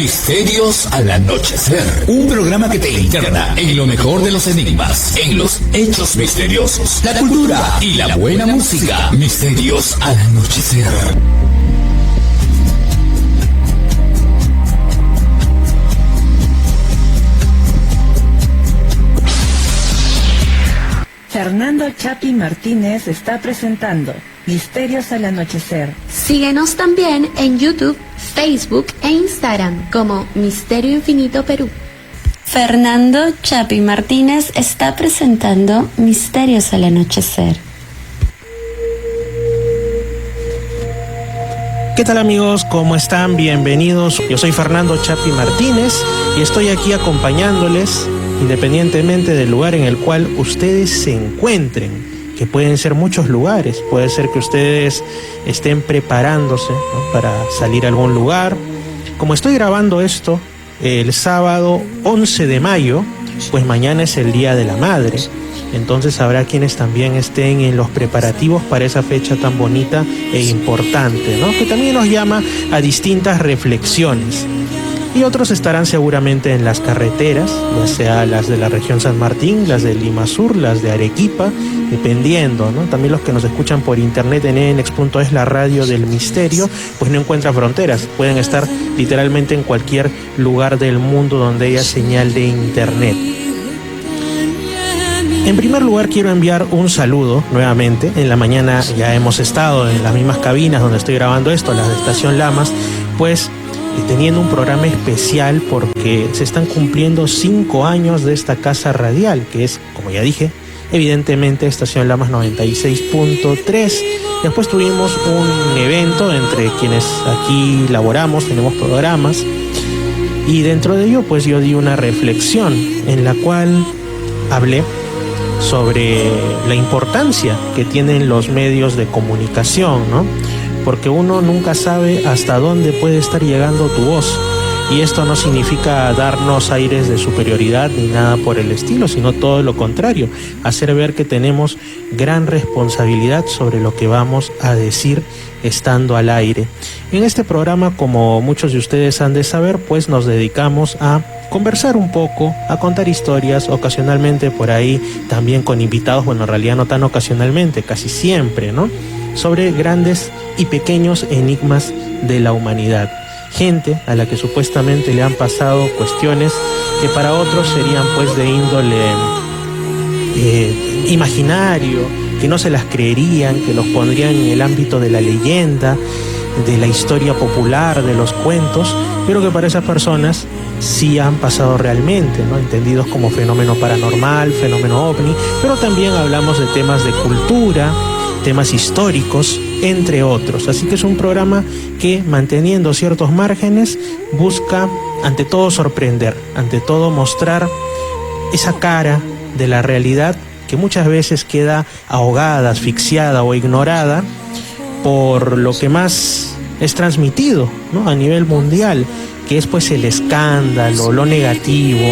Misterios al anochecer. Un programa que te interna en lo mejor de los enigmas, en los hechos misteriosos, la cultura y la buena música. Misterios al anochecer. Fernando Chapi Martínez está presentando Misterios al Anochecer. Síguenos también en YouTube, Facebook e Instagram como Misterio Infinito Perú. Fernando Chapi Martínez está presentando Misterios al Anochecer. ¿Qué tal amigos? ¿Cómo están? Bienvenidos. Yo soy Fernando Chapi Martínez y estoy aquí acompañándoles independientemente del lugar en el cual ustedes se encuentren, que pueden ser muchos lugares. Puede ser que ustedes estén preparándose, ¿no?, para salir a algún lugar. Como estoy grabando esto el sábado 11 de mayo, pues mañana es el Día de la Madre. Entonces habrá quienes también estén en los preparativos para esa fecha tan bonita e importante, ¿no?, que también nos llama a distintas reflexiones. Y otros estarán seguramente en las carreteras, ya sea las de la región San Martín, las de Lima Sur, las de Arequipa, dependiendo, ¿no? También los que nos escuchan por internet en enex.es, la radio del misterio, pues no encuentra fronteras. Pueden estar literalmente en cualquier lugar del mundo donde haya señal de internet. En primer lugar quiero enviar un saludo nuevamente. En la mañana ya hemos estado en las mismas cabinas donde estoy grabando esto, las de Estación Lamas, pues teniendo un programa especial porque se están cumpliendo 5 años de esta casa radial, que es, como ya dije, evidentemente Estación Lamas 96.3. Después tuvimos un evento entre quienes aquí laboramos, tenemos programas, y dentro de ello pues yo di una reflexión en la cual hablé sobre la importancia que tienen los medios de comunicación, ¿no? Porque uno nunca sabe hasta dónde puede estar llegando tu voz. Y esto no significa darnos aires de superioridad ni nada por el estilo, sino todo lo contrario, hacer ver que tenemos gran responsabilidad sobre lo que vamos a decir estando al aire. En este programa, como muchos de ustedes han de saber, pues nos dedicamos a conversar un poco, a contar historias, ocasionalmente por ahí también con invitados, bueno, en realidad no tan ocasionalmente, casi siempre, ¿no?, sobre grandes y pequeños enigmas de la humanidad. Gente a la que supuestamente le han pasado cuestiones que para otros serían pues de índole imaginario, que no se las creerían, que los pondrían en el ámbito de la leyenda, de la historia popular, de los cuentos, pero que para esas personas sí han pasado realmente, ¿no?, entendidos como fenómeno paranormal, fenómeno ovni, pero también hablamos de temas de cultura, temas históricos, entre otros. Así que es un programa que, manteniendo ciertos márgenes, busca ante todo sorprender, ante todo mostrar esa cara de la realidad que muchas veces queda ahogada, asfixiada o ignorada por lo que más es transmitido, ¿no?, a nivel mundial, que es pues el escándalo, lo negativo.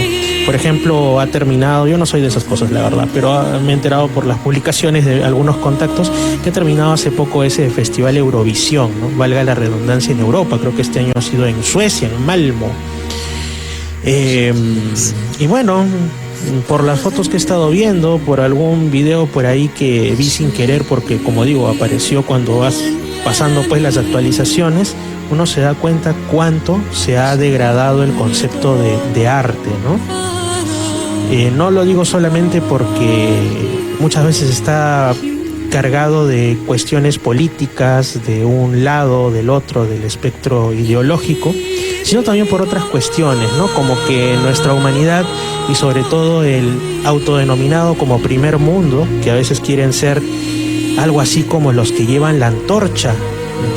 Por ejemplo, ha terminado, yo no soy de esas cosas la verdad, pero me he enterado por las publicaciones de algunos contactos que ha terminado hace poco ese festival Eurovisión, ¿no?, valga la redundancia, en Europa. Creo que este año ha sido en Suecia, en Malmo. Y bueno, por las fotos que he estado viendo, por algún video por ahí que vi sin querer, porque como digo, apareció cuando vas pasando pues las actualizaciones, uno se da cuenta cuánto se ha degradado el concepto de arte, ¿no? No lo digo solamente porque muchas veces está cargado de cuestiones políticas de un lado, del otro, del espectro ideológico, sino también por otras cuestiones, ¿no?, como que nuestra humanidad y sobre todo el autodenominado como primer mundo, que a veces quieren ser algo así como los que llevan la antorcha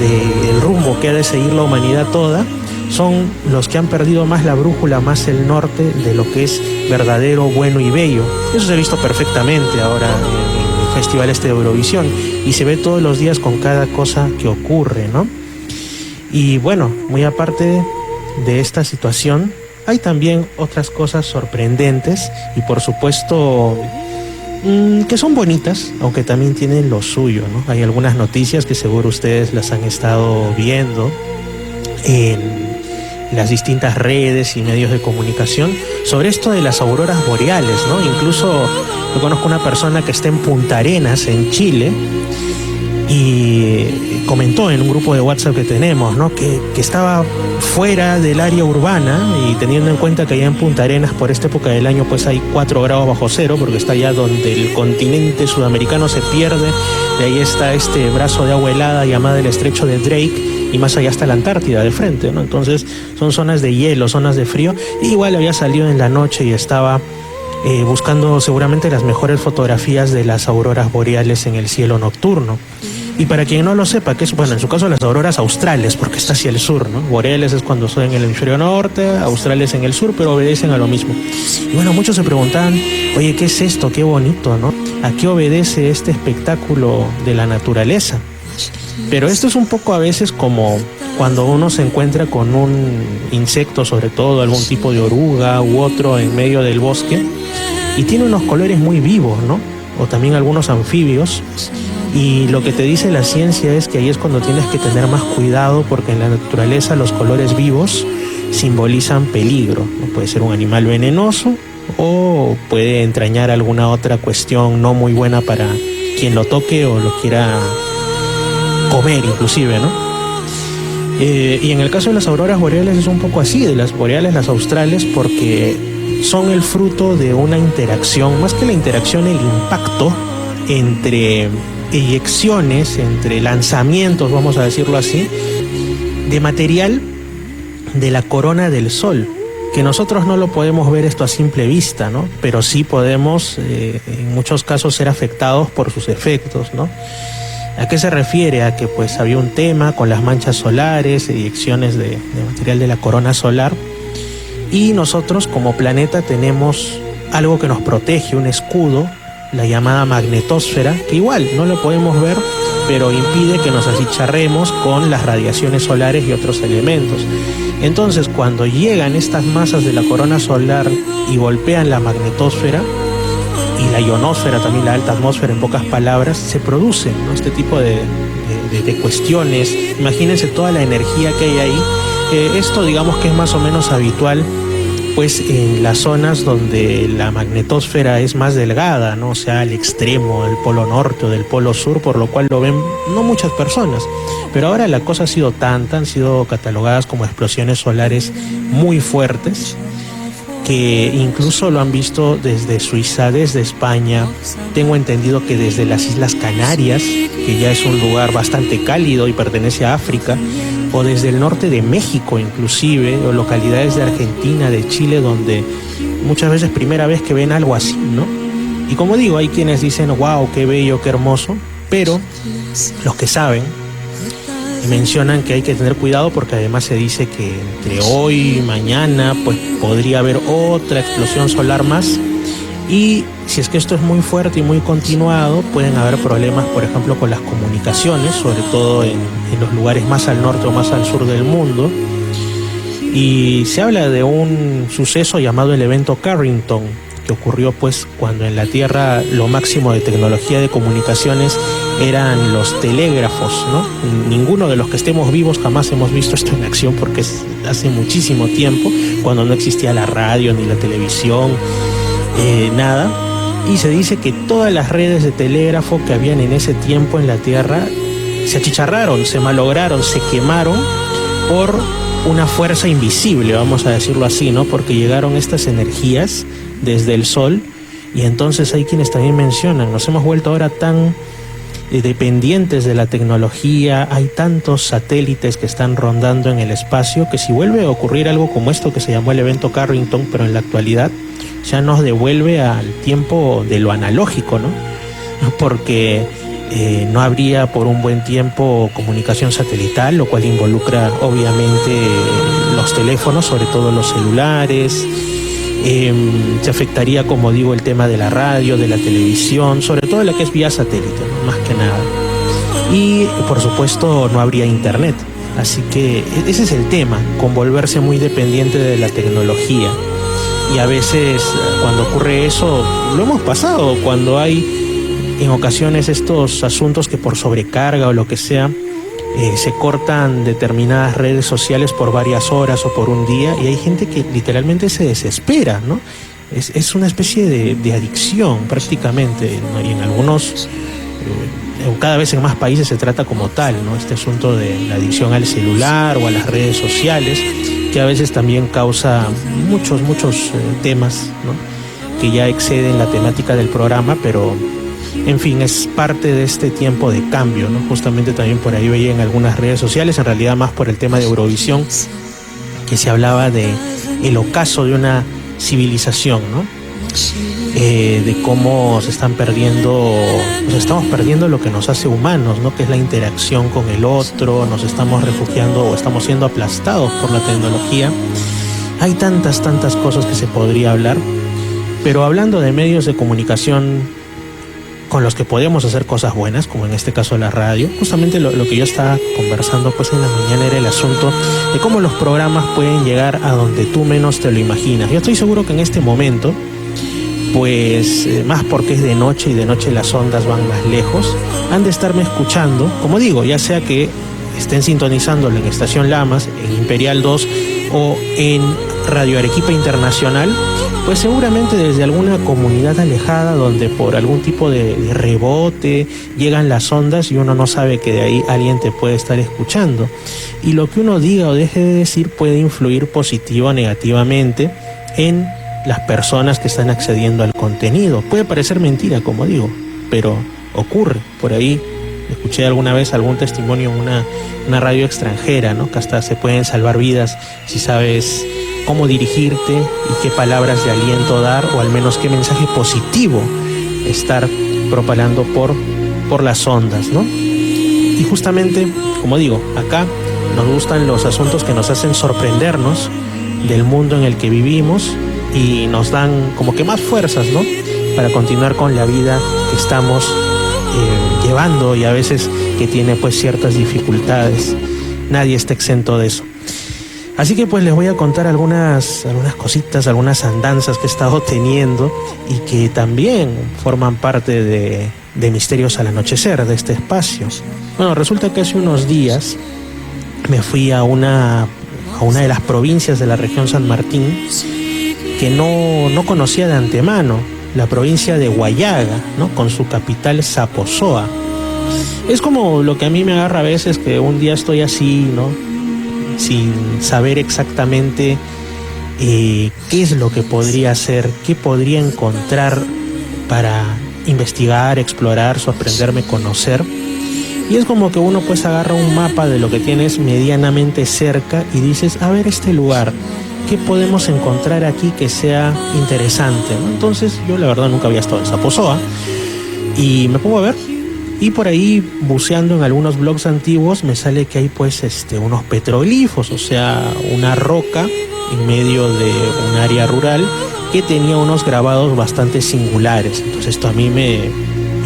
del rumbo que ha de seguir la humanidad toda, son los que han perdido más la brújula, más el norte de lo que es verdadero, bueno y bello. Eso se ha visto perfectamente ahora en el festival de Eurovisión y se ve todos los días con cada cosa que ocurre, ¿no? Y bueno, muy aparte de esta situación, hay también otras cosas sorprendentes y por supuesto que son bonitas, aunque también tienen lo suyo, ¿no? Hay algunas noticias que seguro ustedes las han estado viendo en las distintas redes y medios de comunicación sobre esto de las auroras boreales, ¿no? Incluso yo conozco una persona que está en Punta Arenas, en Chile, y comentó en un grupo de WhatsApp que tenemos, ¿no? que estaba fuera del área urbana, y teniendo en cuenta que allá en Punta Arenas por esta época del año pues hay 4 grados bajo cero, porque está allá donde el continente sudamericano se pierde, de ahí está este brazo de agua helada llamado el estrecho de Drake, y más allá está la Antártida de frente, ¿no? Entonces son zonas de hielo, zonas de frío, y igual había salido en la noche y estaba buscando seguramente las mejores fotografías de las auroras boreales en el cielo nocturno. Y para quien no lo sepa, que es, bueno, en su caso las auroras australes, porque está hacia el sur, ¿no? Boreales es cuando son en el hemisferio norte, australes en el sur, pero obedecen a lo mismo. Y bueno, muchos se preguntaban, oye, ¿qué es esto? Qué bonito, ¿no? ¿A qué obedece este espectáculo de la naturaleza? Pero esto es un poco a veces como cuando uno se encuentra con un insecto, sobre todo algún tipo de oruga u otro en medio del bosque, y tiene unos colores muy vivos, ¿no? O también algunos anfibios. Y lo que te dice la ciencia es que ahí es cuando tienes que tener más cuidado, porque en la naturaleza los colores vivos simbolizan peligro, ¿no? Puede ser un animal venenoso o puede entrañar alguna otra cuestión no muy buena para quien lo toque o lo quiera comer inclusive, ¿no? Y en el caso de las auroras boreales es un poco así, de las boreales, las australes, porque son el fruto de una interacción, más que la interacción, el impacto entre eyecciones, entre lanzamientos, vamos a decirlo así, de material de la corona del Sol, que nosotros no lo podemos ver esto a simple vista, ¿no? Pero sí podemos, en muchos casos, ser afectados por sus efectos, ¿no? ¿A qué se refiere? A que pues había un tema con las manchas solares, eyecciones de material de la corona solar, y nosotros como planeta tenemos algo que nos protege, un escudo, la llamada magnetosfera, que igual no lo podemos ver, pero impide que nos achicharremos con las radiaciones solares y otros elementos. Entonces, cuando llegan estas masas de la corona solar y golpean la magnetosfera y la ionosfera, también la alta atmósfera, en pocas palabras, se producen, ¿no?, este tipo de cuestiones. Imagínense toda la energía que hay ahí. Esto digamos que es más o menos habitual pues en las zonas donde la magnetosfera es más delgada, ¿no? O sea, al extremo del polo norte o del polo sur, por lo cual lo ven no muchas personas. Pero ahora la cosa ha sido tanta, han sido catalogadas como explosiones solares muy fuertes, que incluso lo han visto desde Suiza, desde España, tengo entendido que desde las Islas Canarias, que ya es un lugar bastante cálido y pertenece a África, o desde el norte de México inclusive, o localidades de Argentina, de Chile, donde muchas veces primera vez que ven algo así, ¿no? Y como digo, hay quienes dicen, wow, qué bello, qué hermoso, pero los que saben mencionan que hay que tener cuidado, porque además se dice que entre hoy y mañana pues podría haber otra explosión solar más, y si es que esto es muy fuerte y muy continuado, pueden haber problemas, por ejemplo, con las comunicaciones, sobre todo en los lugares más al norte o más al sur del mundo. Y se habla de un suceso llamado el evento Carrington, que ocurrió pues cuando en la Tierra lo máximo de tecnología de comunicaciones eran los telégrafos, ¿no? Ninguno de los que estemos vivos jamás hemos visto esto en acción, porque es hace muchísimo tiempo, cuando no existía la radio ni la televisión, nada. Y se dice que todas las redes de telégrafo que habían en ese tiempo en la Tierra se achicharraron, se malograron, se quemaron por una fuerza invisible, vamos a decirlo así, ¿no? Porque llegaron estas energías desde el Sol, y entonces hay quienes también mencionan, nos hemos vuelto ahora tan dependientes de la tecnología, hay tantos satélites que están rondando en el espacio, que si vuelve a ocurrir algo como esto que se llamó el evento Carrington, pero en la actualidad, ya nos devuelve al tiempo de lo analógico, ¿no? Porque no habría por un buen tiempo comunicación satelital, lo cual involucra obviamente los teléfonos, sobre todo los celulares. Se afectaría, como digo, el tema de la radio, de la televisión, sobre todo la que es vía satélite, ¿no? Más que nada. Y por supuesto no habría internet. Así que ese es el tema, con volverse muy dependiente de la tecnología. Y a veces cuando ocurre eso, lo hemos pasado, cuando hay en ocasiones estos asuntos que por sobrecarga o lo que sea, se cortan determinadas redes sociales por varias horas o por un día, y hay gente que literalmente se desespera, ¿no? Es una especie de adicción prácticamente, ¿no? Y en algunos, cada vez en más países se trata como tal, ¿no? Este asunto de la adicción al celular o a las redes sociales, que a veces también causa muchos temas, ¿no? Que ya exceden la temática del programa, pero en fin, es parte de este tiempo de cambio, ¿no? Justamente también por ahí veía en algunas redes sociales, en realidad más por el tema de Eurovisión, que se hablaba de el ocaso de una civilización, ¿no? De cómo estamos perdiendo lo que nos hace humanos, ¿no? Que es la interacción con el otro, nos estamos refugiando o estamos siendo aplastados por la tecnología. Hay tantas cosas que se podría hablar, pero hablando de medios de comunicación con los que podemos hacer cosas buenas, como en este caso la radio, justamente lo que yo estaba conversando pues en la mañana era el asunto de cómo los programas pueden llegar a donde tú menos te lo imaginas. Yo estoy seguro que en este momento, pues más porque es de noche y de noche las ondas van más lejos, han de estarme escuchando, como digo, ya sea que estén sintonizándolo en Estación Lamas, en Imperial 2 o en Radio Arequipa Internacional, pues seguramente desde alguna comunidad alejada donde por algún tipo de rebote llegan las ondas y uno no sabe que de ahí alguien te puede estar escuchando. Y lo que uno diga o deje de decir puede influir positivo o negativamente en las personas que están accediendo al contenido. Puede parecer mentira, como digo, pero ocurre. Por ahí escuché alguna vez algún testimonio en una radio extranjera, ¿no? Que hasta se pueden salvar vidas si sabes cómo dirigirte y qué palabras de aliento dar, o al menos qué mensaje positivo estar propalando por las ondas, ¿no? Y justamente, como digo, acá nos gustan los asuntos que nos hacen sorprendernos del mundo en el que vivimos y nos dan como que más fuerzas, ¿no? Para continuar con la vida que estamos llevando, y a veces que tiene pues ciertas dificultades. Nadie está exento de eso. Así que pues les voy a contar algunas cositas, algunas andanzas que he estado teniendo y que también forman parte de Misterios al Anochecer, de este espacio. Bueno, resulta que hace unos días me fui a una de las provincias de la región San Martín que no conocía de antemano, la provincia de Huallaga, ¿no? Con su capital Saposoa. Es como lo que a mí me agarra a veces, que un día estoy así, ¿no? Sin saber exactamente qué es lo que podría hacer, qué podría encontrar para investigar, explorar, sorprenderme, conocer. Y es como que uno pues agarra un mapa de lo que tienes medianamente cerca y dices, a ver, este lugar, ¿qué podemos encontrar aquí que sea interesante, ¿no? Entonces yo la verdad nunca había estado en Saposoa y me pongo a ver. Y por ahí, buceando en algunos blogs antiguos, me sale que hay pues unos petroglifos, o sea, una roca en medio de un área rural que tenía unos grabados bastante singulares. Entonces esto a mí me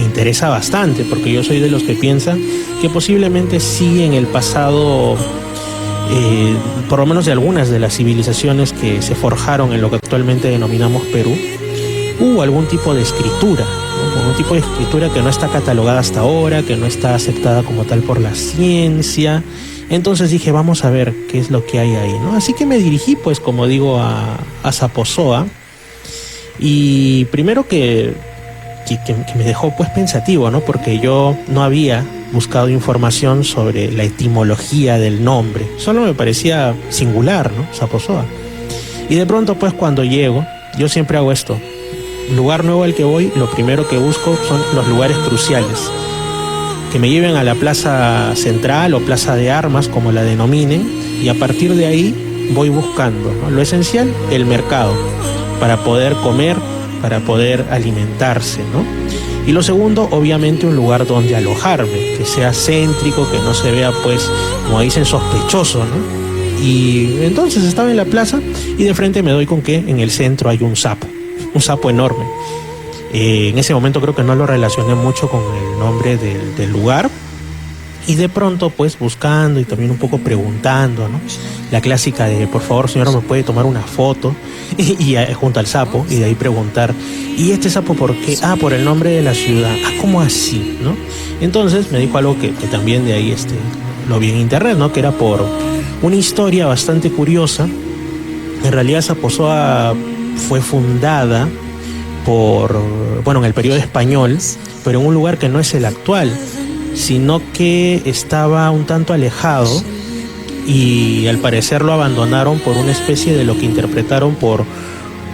interesa bastante, porque yo soy de los que piensan que posiblemente sí en el pasado, por lo menos de algunas de las civilizaciones que se forjaron en lo que actualmente denominamos Perú, hubo algún tipo de escritura, ¿no? Un tipo de escritura que no está catalogada hasta ahora, que no está aceptada como tal por la ciencia. Entonces dije, vamos a ver qué es lo que hay ahí, ¿no? Así que me dirigí, pues, como digo, a Saposoa. Y primero que me dejó pues pensativo, ¿no? Porque yo no había buscado información sobre la etimología del nombre. Solo me parecía singular, ¿no? Saposoa. Y de pronto, pues, cuando llego, yo siempre hago esto. Lugar nuevo al que voy, lo primero que busco son los lugares cruciales, que me lleven a la plaza central o plaza de armas, como la denominen, y a partir de ahí voy buscando, ¿no? Lo esencial, el mercado, para poder comer, para poder alimentarse, ¿no? Y lo segundo, obviamente, un lugar donde alojarme, que sea céntrico, que no se vea, pues, como dicen, sospechoso, ¿no? Y entonces estaba en la plaza y de frente me doy con que en el centro hay un sapo enorme. En ese momento creo que no lo relacioné mucho con el nombre del lugar, y de pronto pues buscando y también un poco preguntando, ¿no? La clásica de, por favor señora, ¿me puede tomar una foto? y junto al sapo, y de ahí preguntar, ¿y este sapo por qué? Ah, por el nombre de la ciudad. Ah, ¿cómo así? ¿No? Entonces me dijo algo que también de ahí lo vi en internet, ¿no? Que era por una historia bastante curiosa. En realidad esa pozoa fue fundada en el periodo español, pero en un lugar que no es el actual, sino que estaba un tanto alejado y al parecer lo abandonaron por una especie de lo que interpretaron por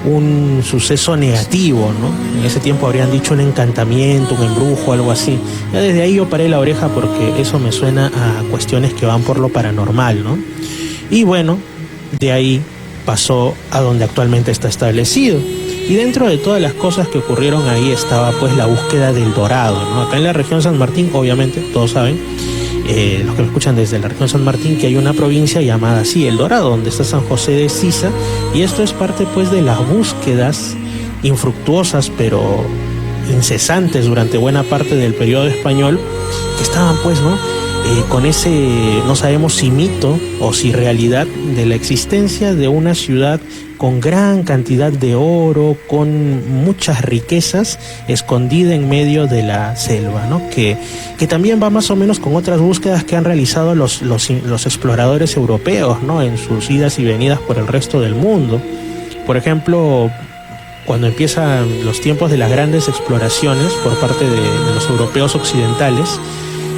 un suceso negativo, ¿no? En ese tiempo habrían dicho un encantamiento, un embrujo, algo así. Ya desde ahí yo paré la oreja porque eso me suena a cuestiones que van por lo paranormal, ¿no? Y bueno, de ahí pasó a donde actualmente está establecido. Y dentro de todas las cosas que ocurrieron ahí estaba pues la búsqueda del dorado, ¿no? Acá en la región San Martín, obviamente, todos saben, los que me escuchan desde la región San Martín, que hay una provincia llamada así, El Dorado, donde está San José de Sisa, y esto es parte pues de las búsquedas infructuosas pero incesantes durante buena parte del periodo español, que estaban pues, ¿no? Con ese, no sabemos si mito o si realidad de la existencia de una ciudad con gran cantidad de oro, con muchas riquezas, escondida en medio de la selva, ¿no? Que también va más o menos con otras búsquedas que han realizado los exploradores europeos, ¿no? En sus idas y venidas por el resto del mundo. Por ejemplo, cuando empiezan los tiempos de las grandes exploraciones por parte de los europeos occidentales,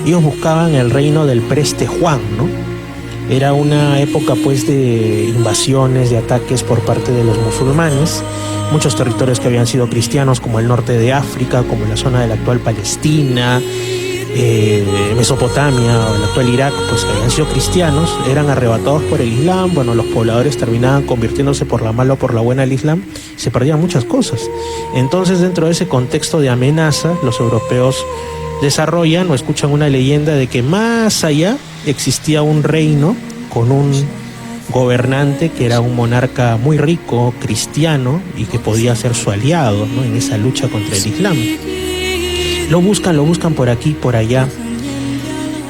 ellos buscaban el reino del Preste Juan, ¿no? Era una época pues de invasiones, de ataques por parte de los musulmanes. Muchos territorios que habían sido cristianos, como el norte de África, como la zona de la actual Palestina, Mesopotamia o el actual Irak, pues habían sido cristianos, eran arrebatados por el Islam. Bueno, los pobladores terminaban convirtiéndose por la mala o por la buena al Islam, y se perdían muchas cosas. Entonces, dentro de ese contexto de amenaza, los europeos desarrollan o escuchan una leyenda de que más allá existía un reino con un gobernante que era un monarca muy rico, cristiano, y que podía ser su aliado, ¿no? En esa lucha contra el Islam. Lo buscan por aquí, por allá,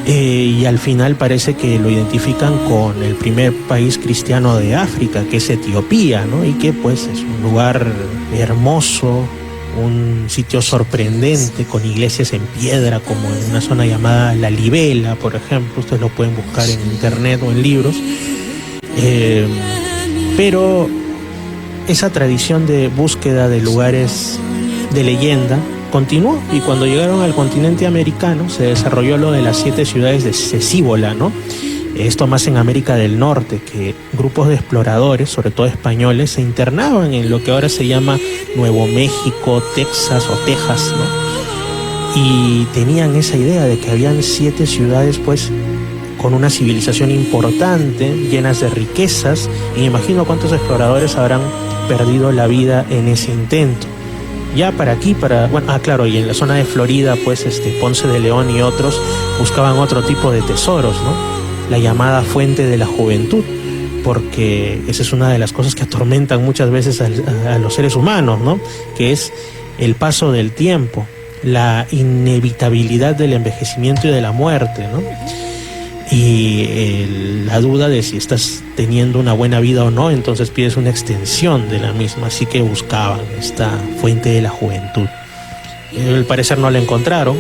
y al final parece que lo identifican con el primer país cristiano de África, que es Etiopía, ¿no? Y que pues es un lugar hermoso, un sitio sorprendente, con iglesias en piedra, como en una zona llamada La Libela, por ejemplo. Ustedes lo pueden buscar en internet o en libros. Pero esa tradición de búsqueda de lugares de leyenda continuó, y cuando llegaron al continente americano se desarrolló lo de las 7 ciudades de Cecíbola, ¿no? Esto más en América del Norte, que grupos de exploradores, sobre todo españoles, se internaban en lo que ahora se llama Nuevo México, Texas o Texas, ¿no? Y tenían esa idea de que habían 7 ciudades, pues, con una civilización importante, llenas de riquezas, y me imagino cuántos exploradores habrán perdido la vida en ese intento. Ya claro, y en la zona de Florida, pues, Ponce de León y otros buscaban otro tipo de tesoros, ¿no? La llamada fuente de la juventud, porque esa es una de las cosas que atormentan muchas veces a los seres humanos, ¿no? Que es el paso del tiempo, la inevitabilidad del envejecimiento y de la muerte, ¿no? Y la duda de si estás teniendo una buena vida o no, entonces pides una extensión de la misma. Así que buscaban esta fuente de la juventud. Al parecer no la encontraron,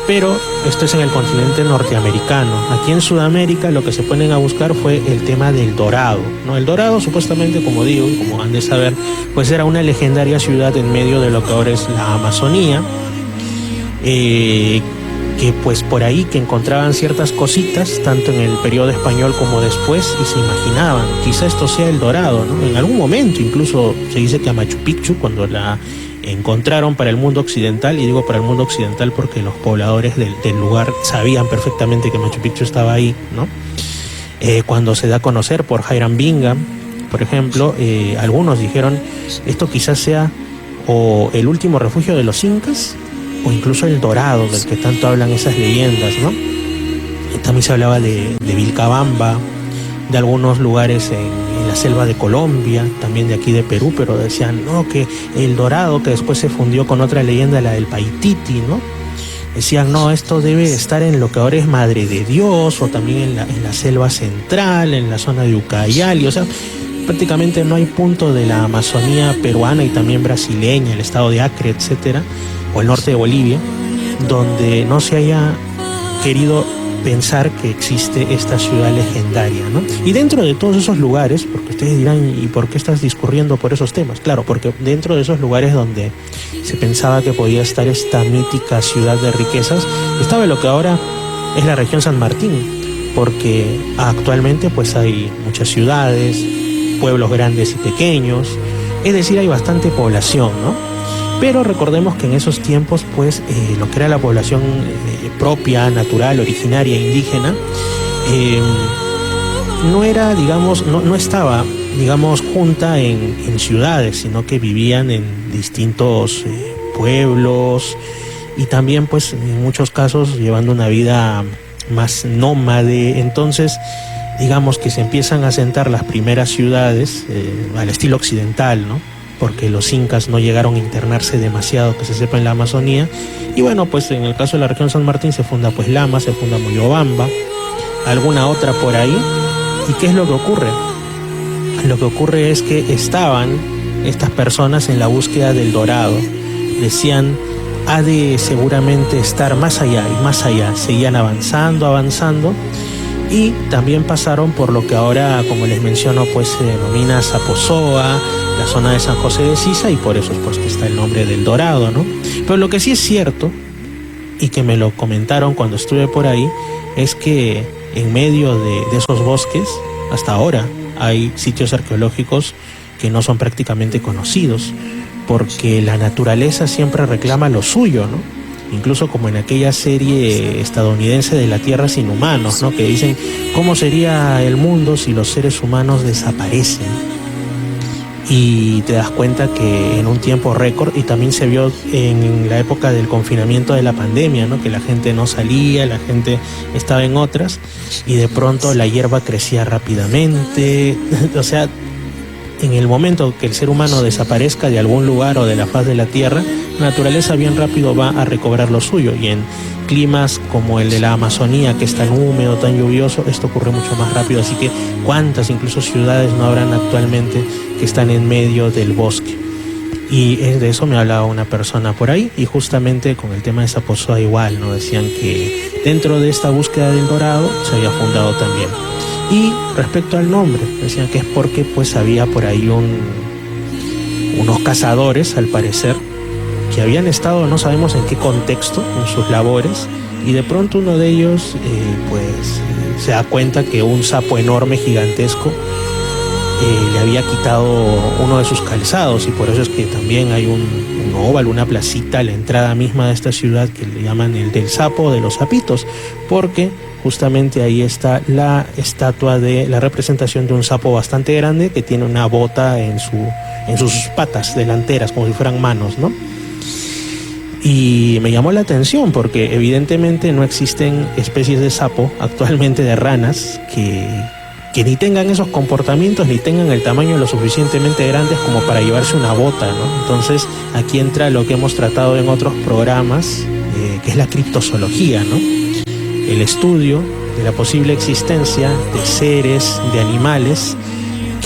pero esto es en el continente norteamericano. Aquí en Sudamérica lo que se ponen a buscar fue el tema del Dorado, ¿no? El Dorado, supuestamente, como digo, como han de saber, pues era una legendaria ciudad en medio de lo que ahora es la Amazonía, que pues por ahí que encontraban ciertas cositas, tanto en el periodo español como después, y se imaginaban, quizá esto sea el Dorado, ¿no? En algún momento incluso se dice que a Machu Picchu, cuando la encontraron para el mundo occidental, y digo para el mundo occidental porque los pobladores del lugar sabían perfectamente que Machu Picchu estaba ahí, ¿no? Cuando se da a conocer por Hiram Bingham, por ejemplo, algunos dijeron, esto quizás sea o el último refugio de los incas, o incluso el Dorado, del que tanto hablan esas leyendas, ¿no? También se hablaba de Vilcabamba, de algunos lugares en la selva de Colombia, también de aquí de Perú, pero decían, no, que el Dorado, que después se fundió con otra leyenda, la del Paititi, ¿no? Decían, no, esto debe estar en lo que ahora es Madre de Dios, o también en la selva central, en la zona de Ucayali. O sea, prácticamente no hay punto de la Amazonía peruana y también brasileña, el estado de Acre, etcétera, o el norte de Bolivia, donde no se haya querido pensar que existe esta ciudad legendaria, ¿no? Y dentro de todos esos lugares, porque ustedes dirán, ¿y por qué estás discurriendo por esos temas? Claro, porque dentro de esos lugares donde se pensaba que podía estar esta mítica ciudad de riquezas, estaba lo que ahora es la región San Martín, porque actualmente pues hay muchas ciudades, pueblos grandes y pequeños, es decir, hay bastante población, ¿no? Pero recordemos que en esos tiempos, pues, lo que era la población propia, natural, originaria, indígena, no era, digamos, no estaba, digamos, junta en ciudades, sino que vivían en distintos pueblos y también, pues, en muchos casos llevando una vida más nómade. Entonces, digamos que se empiezan a asentar las primeras ciudades al estilo occidental, ¿no? Porque los incas no llegaron a internarse demasiado, que se sepa, en la Amazonía. Y bueno, pues en el caso de la región San Martín se funda pues Lama, se funda Moyobamba, alguna otra por ahí. ¿Y qué es lo que ocurre? Lo que ocurre es que estaban estas personas en la búsqueda del dorado. Decían, ha de seguramente estar más allá y más allá. Seguían avanzando. Y también pasaron por lo que ahora, como les menciono, pues se denomina Zaposoa, la zona de San José de Sisa, y por eso es pues que está el nombre del Dorado, ¿no? Pero lo que sí es cierto, y que me lo comentaron cuando estuve por ahí, es que en medio de esos bosques, hasta ahora, hay sitios arqueológicos que no son prácticamente conocidos, porque la naturaleza siempre reclama lo suyo, ¿no? Incluso como en aquella serie estadounidense de La Tierra sin humanos, ¿no? Que dicen, ¿cómo sería el mundo si los seres humanos desaparecen? Y te das cuenta que en un tiempo récord, y también se vio en la época del confinamiento de la pandemia, ¿no? Que la gente no salía, la gente estaba en otras, y de pronto la hierba crecía rápidamente. O sea, en el momento que el ser humano desaparezca de algún lugar o de la faz de la tierra, la naturaleza bien rápido va a recobrar lo suyo. Y en climas como el de la Amazonía, que es tan húmedo, tan lluvioso, esto ocurre mucho más rápido. Así que cuántas incluso ciudades no habrán actualmente que están en medio del bosque. Y de eso me hablaba una persona por ahí, y justamente con el tema de Zaposoa igual, ¿no? Decían que dentro de esta búsqueda del dorado se había fundado también. Y respecto al nombre, decían que es porque pues había por ahí unos cazadores, al parecer, que habían estado, no sabemos en qué contexto, en sus labores, y de pronto uno de ellos se da cuenta que un sapo enorme, gigantesco, le había quitado uno de sus calzados, y por eso es que también hay un óvalo, una placita a la entrada misma de esta ciudad que le llaman el del sapo, de los sapitos, porque justamente ahí está la estatua de la representación de un sapo bastante grande que tiene una bota en sus patas delanteras, como si fueran manos, ¿no? Y me llamó la atención porque evidentemente no existen especies de sapo actualmente, de ranas, que ni tengan esos comportamientos, ni tengan el tamaño lo suficientemente grandes como para llevarse una bota, ¿no? Entonces aquí entra lo que hemos tratado en otros programas, que es la criptozoología, ¿no? El estudio de la posible existencia de seres, de animales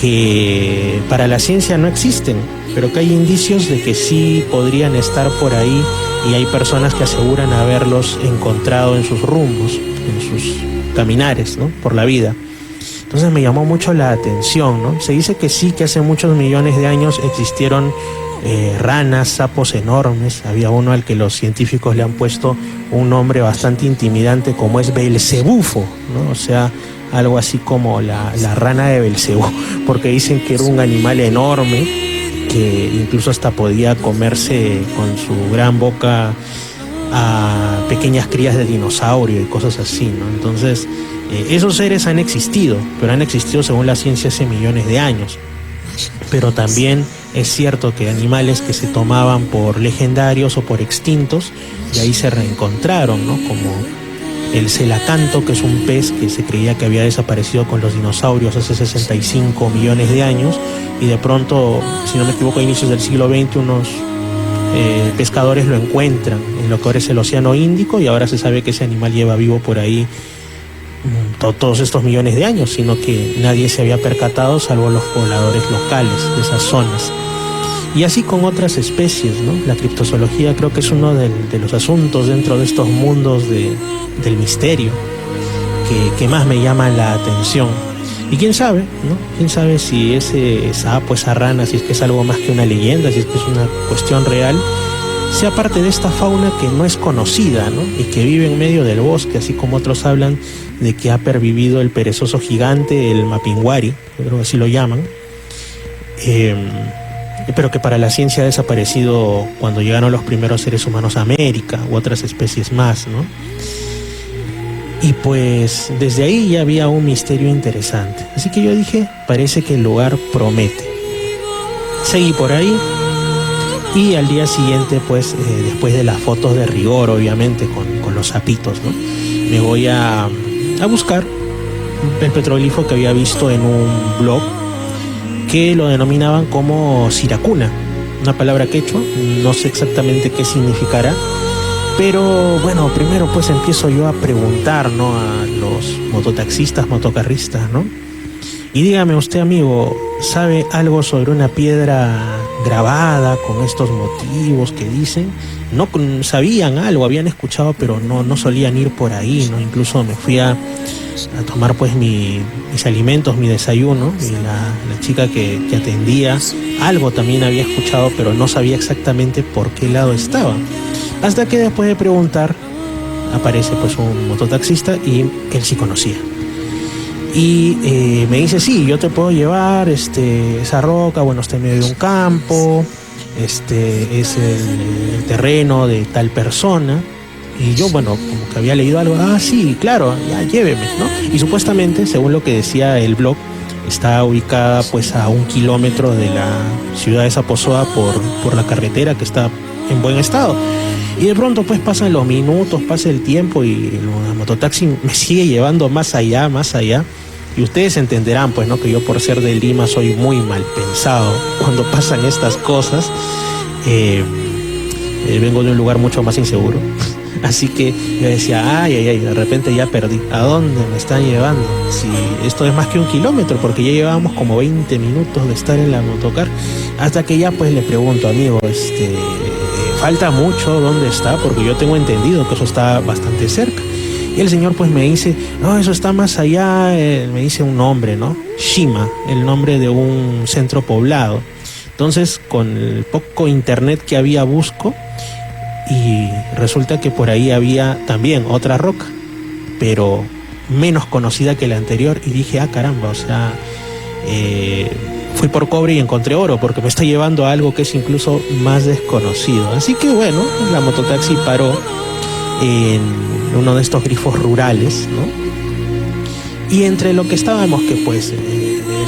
que para la ciencia no existen, pero que hay indicios de que sí podrían estar por ahí, y hay personas que aseguran haberlos encontrado en sus rumbos, en sus caminares, ¿no? Por la vida. Entonces me llamó mucho la atención, ¿no? Se dice que sí, que hace muchos millones de años existieron ranas, sapos enormes. Había uno al que los científicos le han puesto un nombre bastante intimidante, como es Belcebufo, ¿no? O sea, algo así como la rana de Belcebú, porque dicen que era un animal enorme que incluso hasta podía comerse con su gran boca a pequeñas crías de dinosaurio y cosas así, ¿no? Entonces, esos seres han existido, pero han existido según la ciencia hace millones de años. Pero también es cierto que animales que se tomaban por legendarios o por extintos, de ahí se reencontraron, ¿no? Como el celacanto, que es un pez que se creía que había desaparecido con los dinosaurios hace 65 millones de años, y de pronto, si no me equivoco, a inicios del siglo XX, unos pescadores lo encuentran en lo que ahora es el Océano Índico, y ahora se sabe que ese animal lleva vivo por ahí todos estos millones de años, sino que nadie se había percatado salvo los pobladores locales de esas zonas. Y así con otras especies, ¿no? La criptozoología creo que es uno de los asuntos dentro de estos mundos del misterio. que más me llama la atención. Y quién sabe, ¿no? Quién sabe si ese sapo, esa rana, si es que es algo más que una leyenda, si es que es una cuestión real, sea parte de esta fauna que no es conocida, ¿no? Y que vive en medio del bosque, así como otros hablan de que ha pervivido el perezoso gigante, el mapinguari, creo que así lo llaman, pero que para la ciencia ha desaparecido cuando llegaron los primeros seres humanos a América u otras especies más, ¿no? Y pues desde ahí ya había un misterio interesante. Así que yo dije, parece que el lugar promete. Seguí por ahí y al día siguiente, pues después de las fotos de rigor, obviamente, con los sapitos, ¿no? Me voy a buscar el petroglifo que había visto en un blog que lo denominaban como Siracuna, una palabra quechua, no sé exactamente qué significará. Pero bueno, primero pues empiezo yo a preguntar, ¿no?, a los mototaxistas, motocarristas, ¿no? Y dígame usted, amigo, ¿sabe algo sobre una piedra grabada con estos motivos que dicen? No sabían algo, habían escuchado, pero no solían ir por ahí, ¿no? Incluso me fui a tomar pues mis alimentos, mi desayuno, y la chica que atendía algo también había escuchado, pero no sabía exactamente por qué lado estaba. Hasta que después de preguntar aparece pues un mototaxista y él sí conocía. Y me dice, sí, yo te puedo llevar esa roca, bueno, está en medio de un campo, es el terreno de tal persona. Y yo, bueno, como que había leído algo, sí, claro, ya lléveme, ¿no? Y supuestamente, según lo que decía el blog, está ubicada pues a 1 kilómetro de la ciudad de Zaposoa por la carretera, que está en buen estado. Y de pronto pues pasan los minutos, pasa el tiempo y el mototaxi me sigue llevando más allá. Y ustedes entenderán pues, ¿no?, que yo, por ser de Lima, soy muy mal pensado cuando pasan estas cosas. Vengo de un lugar mucho más inseguro. Así que yo decía, ay, de repente ya perdí. ¿A dónde me están llevando? Si esto es más que 1 kilómetro, porque ya llevábamos como 20 minutos de estar en la motocar. Hasta que ya pues le pregunto, amigo, falta mucho, ¿dónde está? Porque yo tengo entendido que eso está bastante cerca. Y el señor pues me dice, no, eso está más allá, me dice un nombre, ¿no? Shima, el nombre de un centro poblado. Entonces, con el poco internet que había, busco, y resulta que por ahí había también otra roca, pero menos conocida que la anterior, y dije, caramba, o sea, fui por cobre y encontré oro, porque me está llevando a algo que es incluso más desconocido. Así que bueno, la mototaxi paró en uno de estos grifos rurales, ¿no? Y entre lo que estábamos, que pues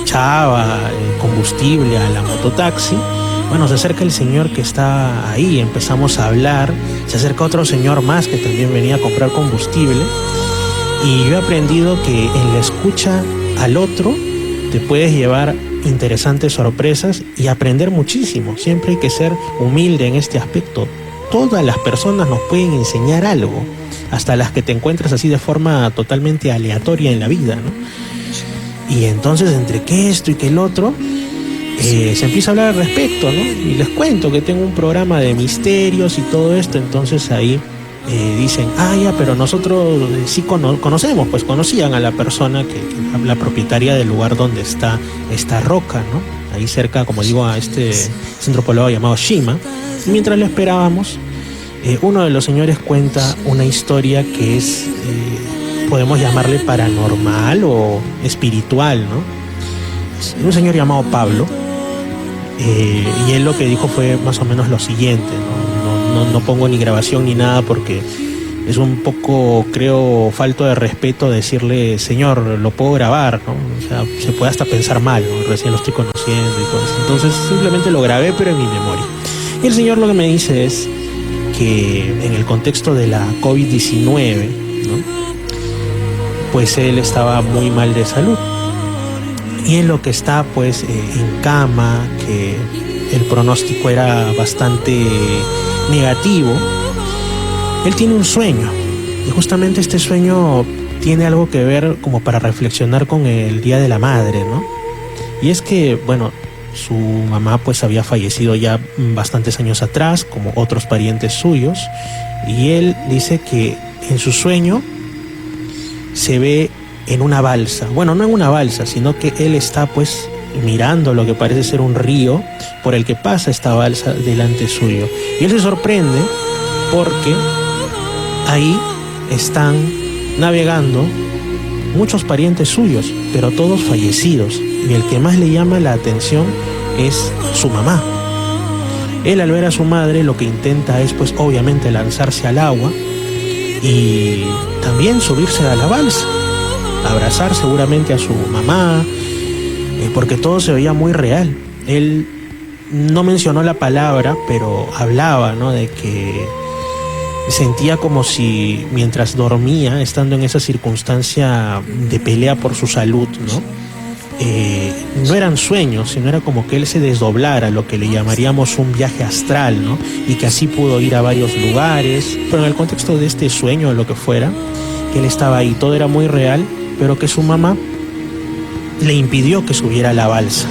echaba combustible a la mototaxi, bueno, se acerca el señor que está ahí, empezamos a hablar, se acerca otro señor más que también venía a comprar combustible, y yo he aprendido que en la escucha al otro te puedes llevar interesantes sorpresas y aprender muchísimo. Siempre hay que ser humilde en este aspecto. Todas las personas nos pueden enseñar algo, hasta las que te encuentras así de forma totalmente aleatoria en la vida, ¿no? Y entonces, entre que esto y que el otro, se empieza a hablar al respecto, ¿no? Y les cuento que tengo un programa de misterios y todo esto. Entonces ahí dicen, ya, pero nosotros sí conocemos, pues conocían a la persona la propietaria del lugar donde está esta roca, ¿no? Ahí cerca, como digo, a este centro poblado llamado Shima. Y mientras lo esperábamos, uno de los señores cuenta una historia que es, podemos llamarle paranormal o espiritual, ¿no? Un señor llamado Pablo, y él lo que dijo fue más o menos lo siguiente, no pongo ni grabación ni nada porque es un poco, creo, falto de respeto decirle, señor, lo puedo grabar, ¿no? O sea, se puede hasta pensar mal, ¿no? Recién lo estoy conociendo y todo eso. Entonces simplemente lo grabé, pero en mi memoria. Y el señor lo que me dice es que en el contexto de la COVID-19, ¿no?, pues él estaba muy mal de salud. Y en lo que está pues en cama, que el pronóstico era bastante negativo, él tiene un sueño. Y justamente este sueño tiene algo que ver como para reflexionar con el Día de la Madre, ¿no? Y es que, bueno, su mamá pues había fallecido ya bastantes años atrás, como otros parientes suyos, y él dice que en su sueño se ve en una balsa. Bueno, no en una balsa, sino que él está pues mirando lo que parece ser un río por el que pasa esta balsa delante suyo. Y él se sorprende porque ahí están navegando muchos parientes suyos, pero todos fallecidos. Y el que más le llama la atención es su mamá. Él, al ver a su madre, lo que intenta es pues obviamente lanzarse al agua y también subirse a la balsa, abrazar seguramente a su mamá, porque todo se veía muy real. Él no mencionó la palabra, pero hablaba, ¿no?, de que sentía como si mientras dormía, estando en esa circunstancia de pelea por su salud, ¿no?, no eran sueños, sino era como que él se desdoblara, lo que le llamaríamos un viaje astral, ¿no?, y que así pudo ir a varios lugares, pero en el contexto de este sueño o lo que fuera, que él estaba ahí, todo era muy real, pero que su mamá le impidió que subiera a la balsa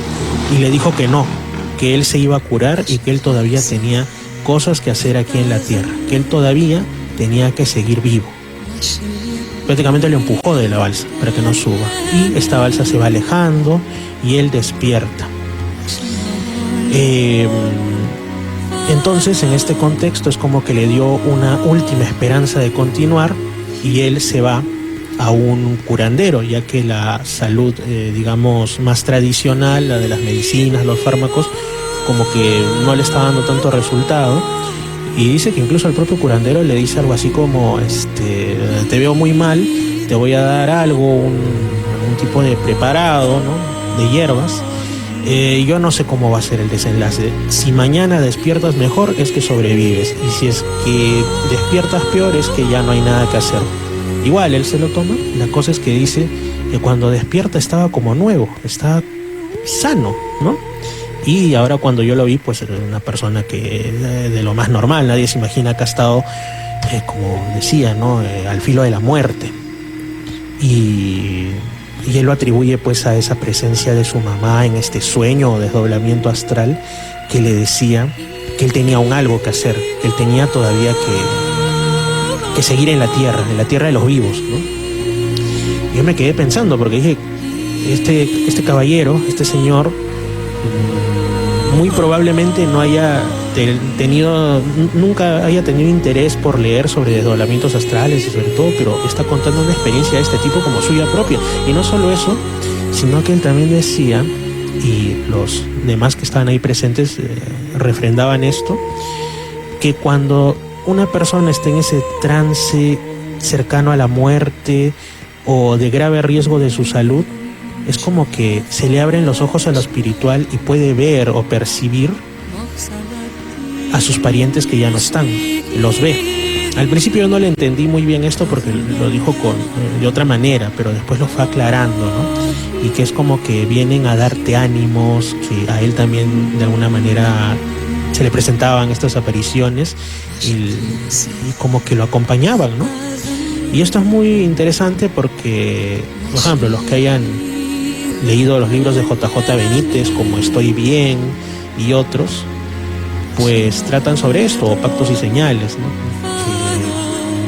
y le dijo que no, que él se iba a curar y que él todavía tenía cosas que hacer aquí en la tierra, que él todavía tenía que seguir vivo. Prácticamente le empujó de la balsa para que no suba, y esta balsa se va alejando y él despierta. Entonces, en este contexto es como que le dio una última esperanza de continuar, y él se va a un curandero, ya que la salud, digamos, más tradicional, la de las medicinas, los fármacos, como que no le está dando tanto resultado. Y dice que incluso al propio curandero le dice algo así como, te veo muy mal, te voy a dar algo, algún tipo de preparado, ¿no?, de hierbas. Yo no sé cómo va a ser el desenlace. Si mañana despiertas mejor, es que sobrevives, y si es que despiertas peor, es que ya no hay nada que hacer. Igual él se lo toma. La cosa es que dice que cuando despierta estaba como nuevo, estaba sano, ¿no? Y ahora cuando yo lo vi, pues era una persona que de lo más normal, nadie se imagina que ha estado, como decía, ¿no?, al filo de la muerte. Y él lo atribuye pues a esa presencia de su mamá en este sueño o desdoblamiento astral, que le decía que él tenía algo que hacer, que él tenía todavía que seguir en la tierra de los vivos, ¿no? Y yo me quedé pensando, porque dije, este caballero, este señor, muy probablemente no haya nunca haya tenido interés por leer sobre desdoblamientos astrales y sobre todo, pero está contando una experiencia de este tipo como suya propia. Y no solo eso, sino que él también decía, y los demás que estaban ahí presentes refrendaban esto, que cuando una persona está en ese trance cercano a la muerte o de grave riesgo de su salud, es como que se le abren los ojos a lo espiritual y puede ver o percibir a sus parientes que ya no están, los ve. Al principio yo no le entendí muy bien esto porque lo dijo de otra manera, pero después lo fue aclarando, ¿no? Y que es como que vienen a darte ánimos, que a él también de alguna manera se le presentaban estas apariciones y como que lo acompañaban, ¿no? Y esto es muy interesante porque, por ejemplo, los que hayan leído los libros de JJ Benítez, como Estoy Bien y otros, pues tratan sobre esto, o Pactos y Señales, ¿no?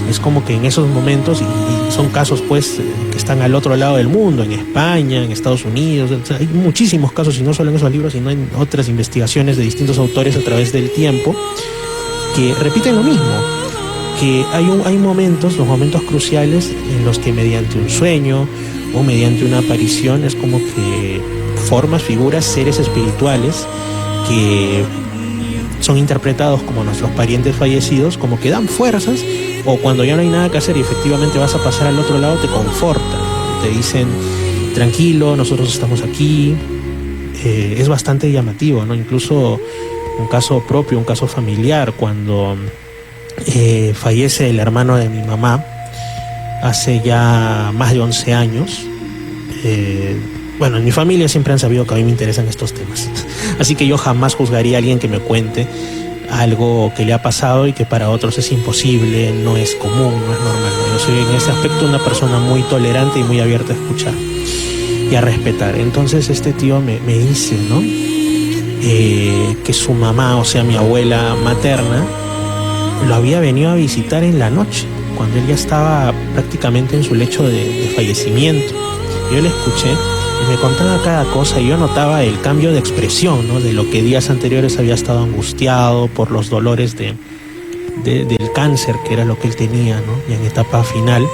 Que es como que en esos momentos, y son casos pues que están al otro lado del mundo, en España, en Estados Unidos, o sea, hay muchísimos casos, y no solo en esos libros, sino en otras investigaciones de distintos autores a través del tiempo, que repiten lo mismo, que hay momentos, los momentos cruciales, en los que mediante un sueño o mediante una aparición es como que formas, figuras, seres espirituales que son interpretados como nuestros parientes fallecidos, como que dan fuerzas, o cuando ya no hay nada que hacer y efectivamente vas a pasar al otro lado, te confortan, te dicen, tranquilo, nosotros estamos aquí. Es bastante llamativo, ¿no? Incluso un caso propio, un caso familiar, cuando fallece el hermano de mi mamá, hace ya más de 11 años. Bueno, en mi familia siempre han sabido que a mí me interesan estos temas. Así que yo jamás juzgaría a alguien que me cuente algo que le ha pasado y que para otros es imposible, no es común, no es normal. Yo soy en ese aspecto una persona muy tolerante y muy abierta a escuchar y a respetar. Entonces este tío me dice, ¿no? Que su mamá, o sea, mi abuela materna, lo había venido a visitar en la noche, cuando él ya estaba prácticamente en su lecho de fallecimiento. Yo le escuché y me contaba cada cosa y yo notaba el cambio de expresión, ¿no? De lo que días anteriores había estado angustiado por los dolores del cáncer, que era lo que él tenía, ¿no? Y en etapa final.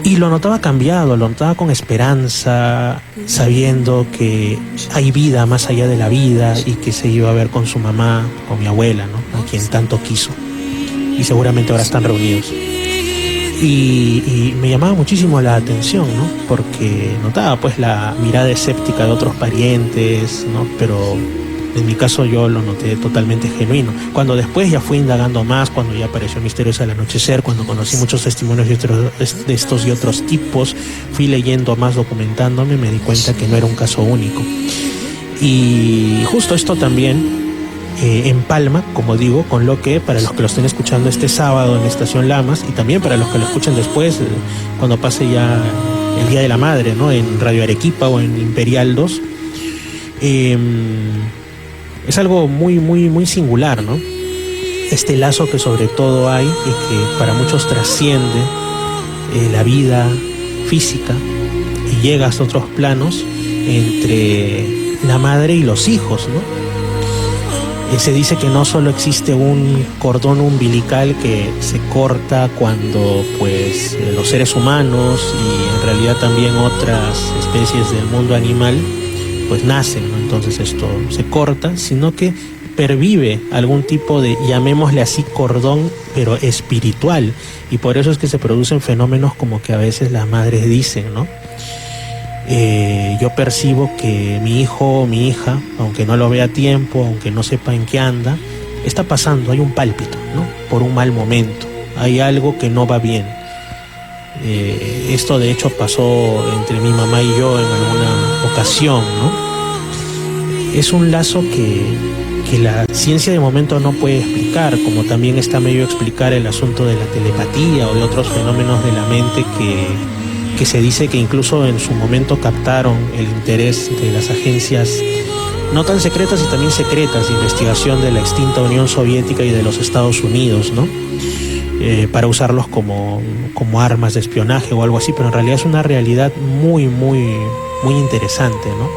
Y lo notaba cambiado, lo notaba con esperanza, sabiendo que hay vida más allá de la vida y que se iba a ver con su mamá, con mi abuela, ¿no? A quien tanto quiso. Y seguramente ahora están reunidos. Y me llamaba muchísimo la atención, ¿no? Porque notaba pues la mirada escéptica de otros parientes, ¿no? Pero en mi caso yo lo noté totalmente genuino. Cuando después ya fui indagando más, cuando ya apareció Misterios al Anochecer, cuando conocí muchos testimonios de estos y otros tipos, fui leyendo más, documentándome, me di cuenta que no era un caso único. Y justo esto también empalma, como digo, con lo que, para los que lo estén escuchando este sábado en Estación Lamas, y también para los que lo escuchen después, cuando pase ya el Día de la Madre, ¿no? En Radio Arequipa o en Imperial 2, es algo muy, muy, muy singular, ¿no? Este lazo que sobre todo hay y que para muchos trasciende la vida física y llega hasta otros planos entre la madre y los hijos, ¿no? Se dice que no solo existe un cordón umbilical que se corta cuando pues los seres humanos y en realidad también otras especies del mundo animal pues nacen, ¿no? Entonces esto se corta, sino que pervive algún tipo de, llamémosle así, cordón, pero espiritual, y por eso es que se producen fenómenos como que a veces las madres dicen, ¿no? Yo percibo que mi hijo o mi hija, aunque no lo vea a tiempo, aunque no sepa en qué anda, está pasando, hay un pálpito, ¿no? Por un mal momento, hay algo que no va bien. Esto de hecho pasó entre mi mamá y yo en alguna ocasión, ¿no? Es un lazo que la ciencia de momento no puede explicar, como también está medio explicar el asunto de la telepatía o de otros fenómenos de la mente que se dice que incluso en su momento captaron el interés de las agencias no tan secretas y también secretas de investigación de la extinta Unión Soviética y de los Estados Unidos, ¿no? Para usarlos como armas de espionaje o algo así, pero en realidad es una realidad muy, muy, muy interesante, ¿no?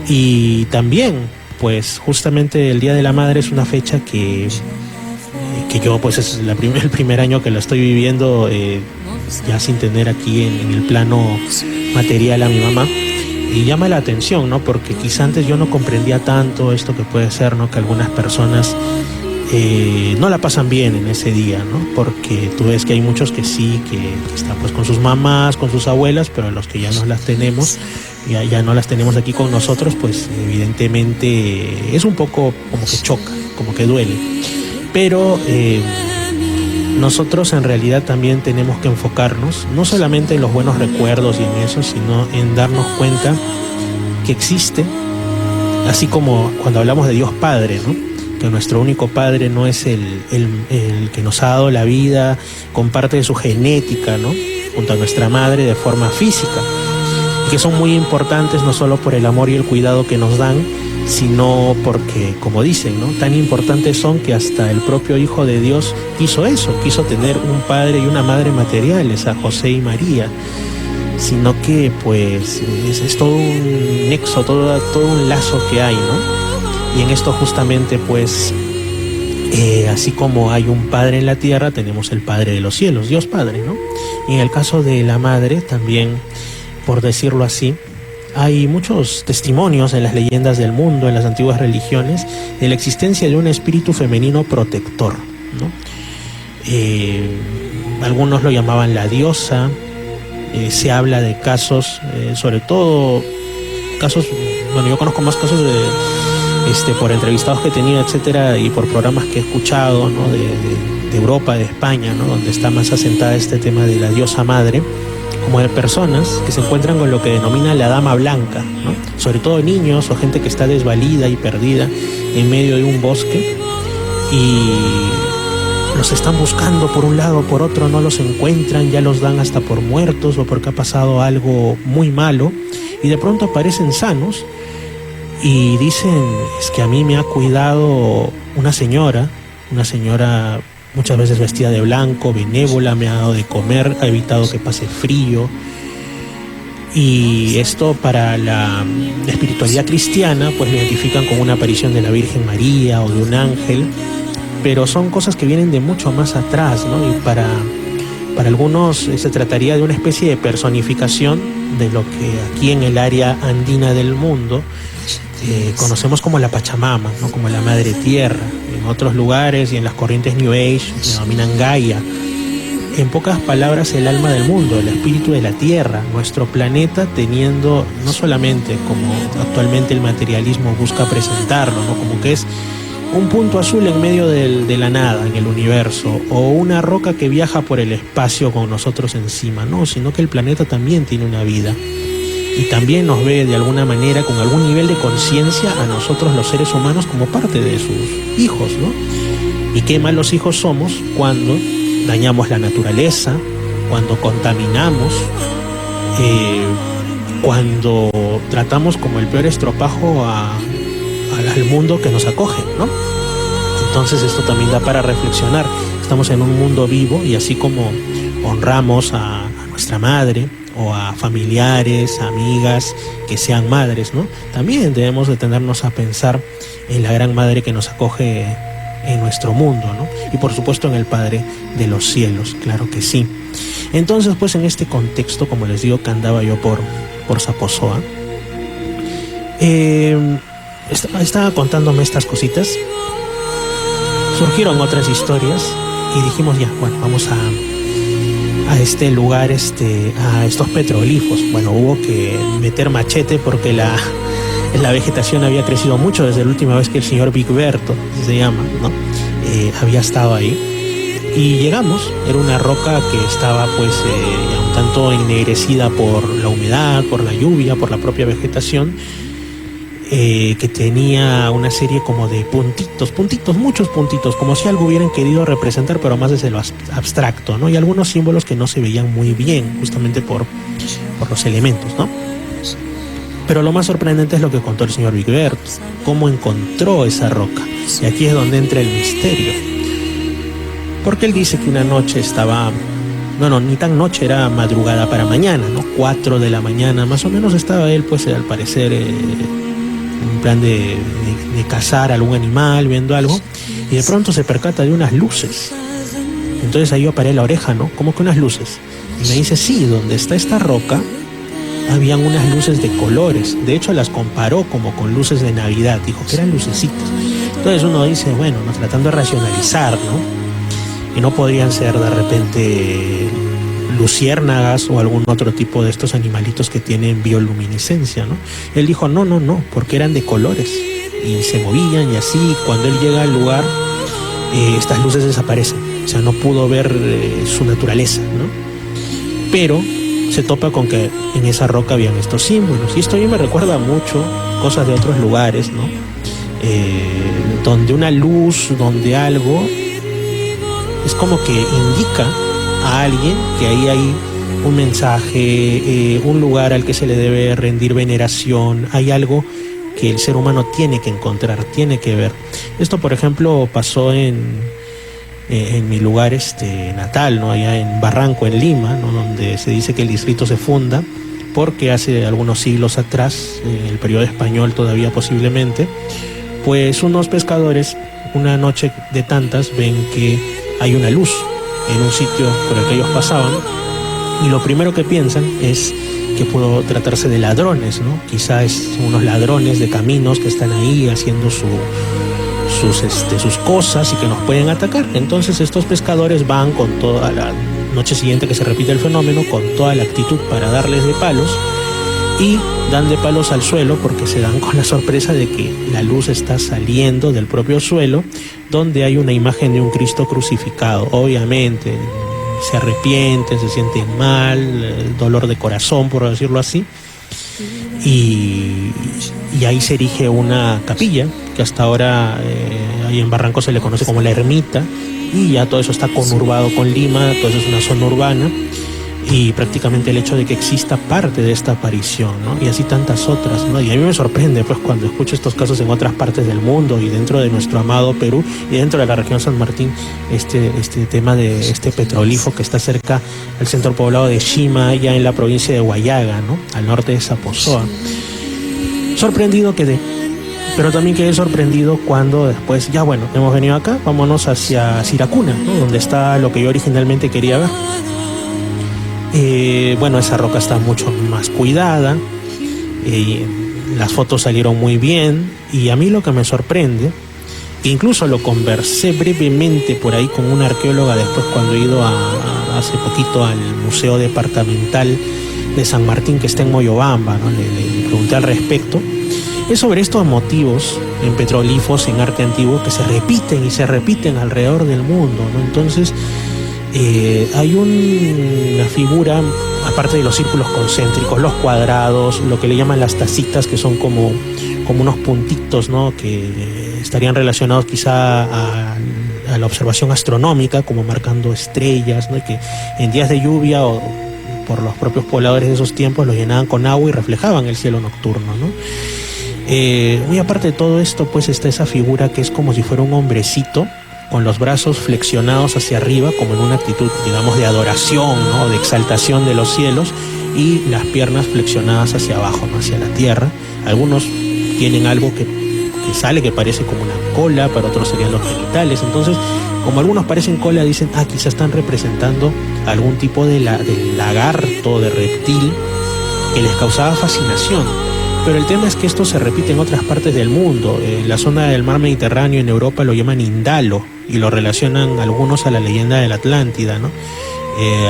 Y también, pues justamente el Día de la Madre es una fecha que yo pues es el primer año que la estoy viviendo ya sin tener aquí en el plano material a mi mamá, y llama la atención, ¿no? Porque quizá antes yo no comprendía tanto esto que puede ser, ¿no? Que algunas personas no la pasan bien en ese día, ¿no? Porque tú ves que hay muchos que sí, que están pues con sus mamás, con sus abuelas, pero los que ya no las tenemos, ya no las tenemos aquí con nosotros, pues evidentemente es un poco como que choca, como que duele. Pero nosotros en realidad también tenemos que enfocarnos no solamente en los buenos recuerdos y en eso, sino en darnos cuenta que existe, así como cuando hablamos de Dios Padre, ¿no? Que nuestro único Padre no es el que nos ha dado la vida con parte de su genética, ¿no? Junto a nuestra madre de forma física, y que son muy importantes no solo por el amor y el cuidado que nos dan, sino porque, como dicen, ¿no? Tan importantes son que hasta el propio Hijo de Dios quiso eso, quiso tener un padre y una madre materiales, a José y María, sino que pues es todo un nexo, todo un lazo que hay, ¿no? Y en esto justamente pues así como hay un Padre en la tierra, tenemos el Padre de los cielos, Dios Padre, ¿no? Y en el caso de la Madre también, por decirlo así, hay muchos testimonios en las leyendas del mundo, en las antiguas religiones, de la existencia de un espíritu femenino protector, ¿no? Algunos lo llamaban la diosa. Se habla de casos, sobre todo casos, bueno, yo conozco más casos por entrevistados que he tenido, etcétera, y por programas que he escuchado, ¿no? de Europa, de España, ¿no? Donde está más asentada este tema de la diosa madre, como de personas que se encuentran con lo que denomina la dama blanca, ¿no? Sobre todo niños o gente que está desvalida y perdida en medio de un bosque, y los están buscando por un lado, por otro, no los encuentran, ya los dan hasta por muertos o porque ha pasado algo muy malo, y de pronto aparecen sanos y dicen: es que a mí me ha cuidado una señora muchas veces vestida de blanco, benévola, me ha dado de comer, ha evitado que pase frío. Y esto para la espiritualidad cristiana pues lo identifican con una aparición de la Virgen María o de un ángel, pero son cosas que vienen de mucho más atrás, ¿no? Y para algunos se trataría de una especie de personificación de lo que aquí en el área andina del mundo conocemos como la Pachamama, ¿no? Como la Madre Tierra. En otros lugares y en las corrientes New Age se denominan Gaia. En pocas palabras, el alma del mundo, el espíritu de la Tierra, nuestro planeta, teniendo no solamente como actualmente el materialismo busca presentarlo, ¿no? Como que es un punto azul en medio de la nada, en el universo, o una roca que viaja por el espacio con nosotros encima, no, sino que el planeta también tiene una vida y también nos ve de alguna manera, con algún nivel de conciencia, a nosotros los seres humanos como parte de sus hijos, ¿no? Y qué malos hijos somos cuando dañamos la naturaleza, cuando contaminamos, cuando tratamos como el peor estropajo al mundo que nos acoge, ¿no? Entonces esto también da para reflexionar. Estamos en un mundo vivo y así como honramos a nuestra madre o a familiares, amigas que sean madres, ¿no? También debemos detenernos a pensar en la gran madre que nos acoge en nuestro mundo, ¿no? Y por supuesto en el Padre de los cielos, claro que sí. Entonces, pues en este contexto, como les digo, que andaba yo por Zaposoa, estaba contándome estas cositas, surgieron otras historias y dijimos ya, bueno, vamos a este lugar, a estos petroglifos. Bueno, hubo que meter machete porque la vegetación había crecido mucho desde la última vez que el señor Bigberto, así se llama, ¿no? Había estado ahí. Y llegamos, era una roca que estaba pues ya un tanto ennegrecida por la humedad, por la lluvia, por la propia vegetación, que tenía una serie como de puntitos, muchos puntitos, como si algo hubieran querido representar, pero más desde lo abstracto, ¿no? Y algunos símbolos que no se veían muy bien, justamente por los elementos, ¿no? Pero lo más sorprendente es lo que contó el señor Bigberto, cómo encontró esa roca. Y aquí es donde entra el misterio. Porque él dice que una noche estaba, no, ni tan noche, era madrugada para mañana, ¿no? 4 de la mañana, más o menos estaba él, pues al parecer, en plan de cazar algún animal, viendo algo, y de pronto se percata de unas luces. Entonces ahí yo paré la oreja, ¿no? ¿Cómo que unas luces? Y me dice, sí, donde está esta roca, habían unas luces de colores. De hecho las comparó como con luces de Navidad, dijo que eran lucecitas. Entonces uno dice, bueno, ¿no? Tratando de racionalizar, ¿no? Que no podrían ser de repente luciérnagas o algún otro tipo de estos animalitos que tienen bioluminiscencia, ¿no? Él dijo, no, porque eran de colores y se movían, y así cuando él llega al lugar, estas luces desaparecen. O sea, no pudo ver su naturaleza, ¿no? Pero se topa con que en esa roca habían estos símbolos, y esto a mí me recuerda mucho cosas de otros lugares, ¿no? Donde una luz, donde algo es como que indica a alguien que ahí hay un mensaje, un lugar al que se le debe rendir veneración, hay algo que el ser humano tiene que encontrar, tiene que ver. Esto, por ejemplo, pasó en mi lugar natal, ¿no? Allá en Barranco, en Lima, ¿no? Donde se dice que el distrito se funda porque hace algunos siglos atrás, en el periodo español todavía posiblemente, pues unos pescadores, una noche de tantas, ven que hay una luz en un sitio por el que ellos pasaban, y lo primero que piensan es que pudo tratarse de ladrones, ¿no? Quizás unos ladrones de caminos que están ahí haciendo sus cosas y que nos pueden atacar. Entonces estos pescadores van con toda la noche siguiente que se repite el fenómeno, con toda la actitud para darles de palos, y dan de palos al suelo porque se dan con la sorpresa de que la luz está saliendo del propio suelo, donde hay una imagen de un Cristo crucificado. Obviamente se arrepienten, se sienten mal, dolor de corazón, por decirlo así, y ahí se erige una capilla que hasta ahora ahí en Barranco se le conoce como la Ermita, y ya todo eso está conurbado con Lima, todo eso es una zona urbana. y prácticamente el hecho de que exista parte de esta aparición, ¿no? Y así tantas otras, ¿no? Y a mí me sorprende pues cuando escucho estos casos en otras partes del mundo y dentro de nuestro amado Perú y dentro de la región San Martín, este tema de este petrolífero que está cerca al centro poblado de Shima, ya en la provincia de Huallaga, ¿no? Al norte de Saposoa. Sorprendido quedé, pero también quedé sorprendido cuando después, ya bueno, hemos venido acá, vámonos hacia Siracuna, ¿no? Donde está lo que yo originalmente quería ver. Bueno, esa roca está mucho más cuidada, las fotos salieron muy bien, y a mí lo que me sorprende, incluso lo conversé brevemente por ahí con una arqueóloga después cuando he ido hace poquito al Museo Departamental de San Martín, que está en Moyobamba, ¿no? Le pregunté al respecto, es sobre estos motivos en petroglifos, en arte antiguo, que se repiten y se repiten alrededor del mundo, ¿no? Entonces, hay una figura, aparte de los círculos concéntricos, los cuadrados, lo que le llaman las tacitas, que son como unos puntitos, ¿no? Que estarían relacionados quizá a la observación astronómica, como marcando estrellas, ¿no? Y que en días de lluvia o por los propios pobladores de esos tiempos los llenaban con agua y reflejaban el cielo nocturno, ¿no? Muy aparte de todo esto, pues está esa figura que es como si fuera un hombrecito con los brazos flexionados hacia arriba, como en una actitud, digamos, de adoración, ¿no? De exaltación de los cielos, y las piernas flexionadas hacia abajo, ¿no? Hacia la tierra. Algunos tienen algo que sale, que parece como una cola, para otros serían los genitales. Entonces, como algunos parecen cola, dicen, quizás están representando algún tipo de lagarto, de reptil, que les causaba fascinación. Pero el tema es que esto se repite en otras partes del mundo. En la zona del mar Mediterráneo, en Europa, lo llaman Indalo, y lo relacionan algunos a la leyenda de la Atlántida, ¿no?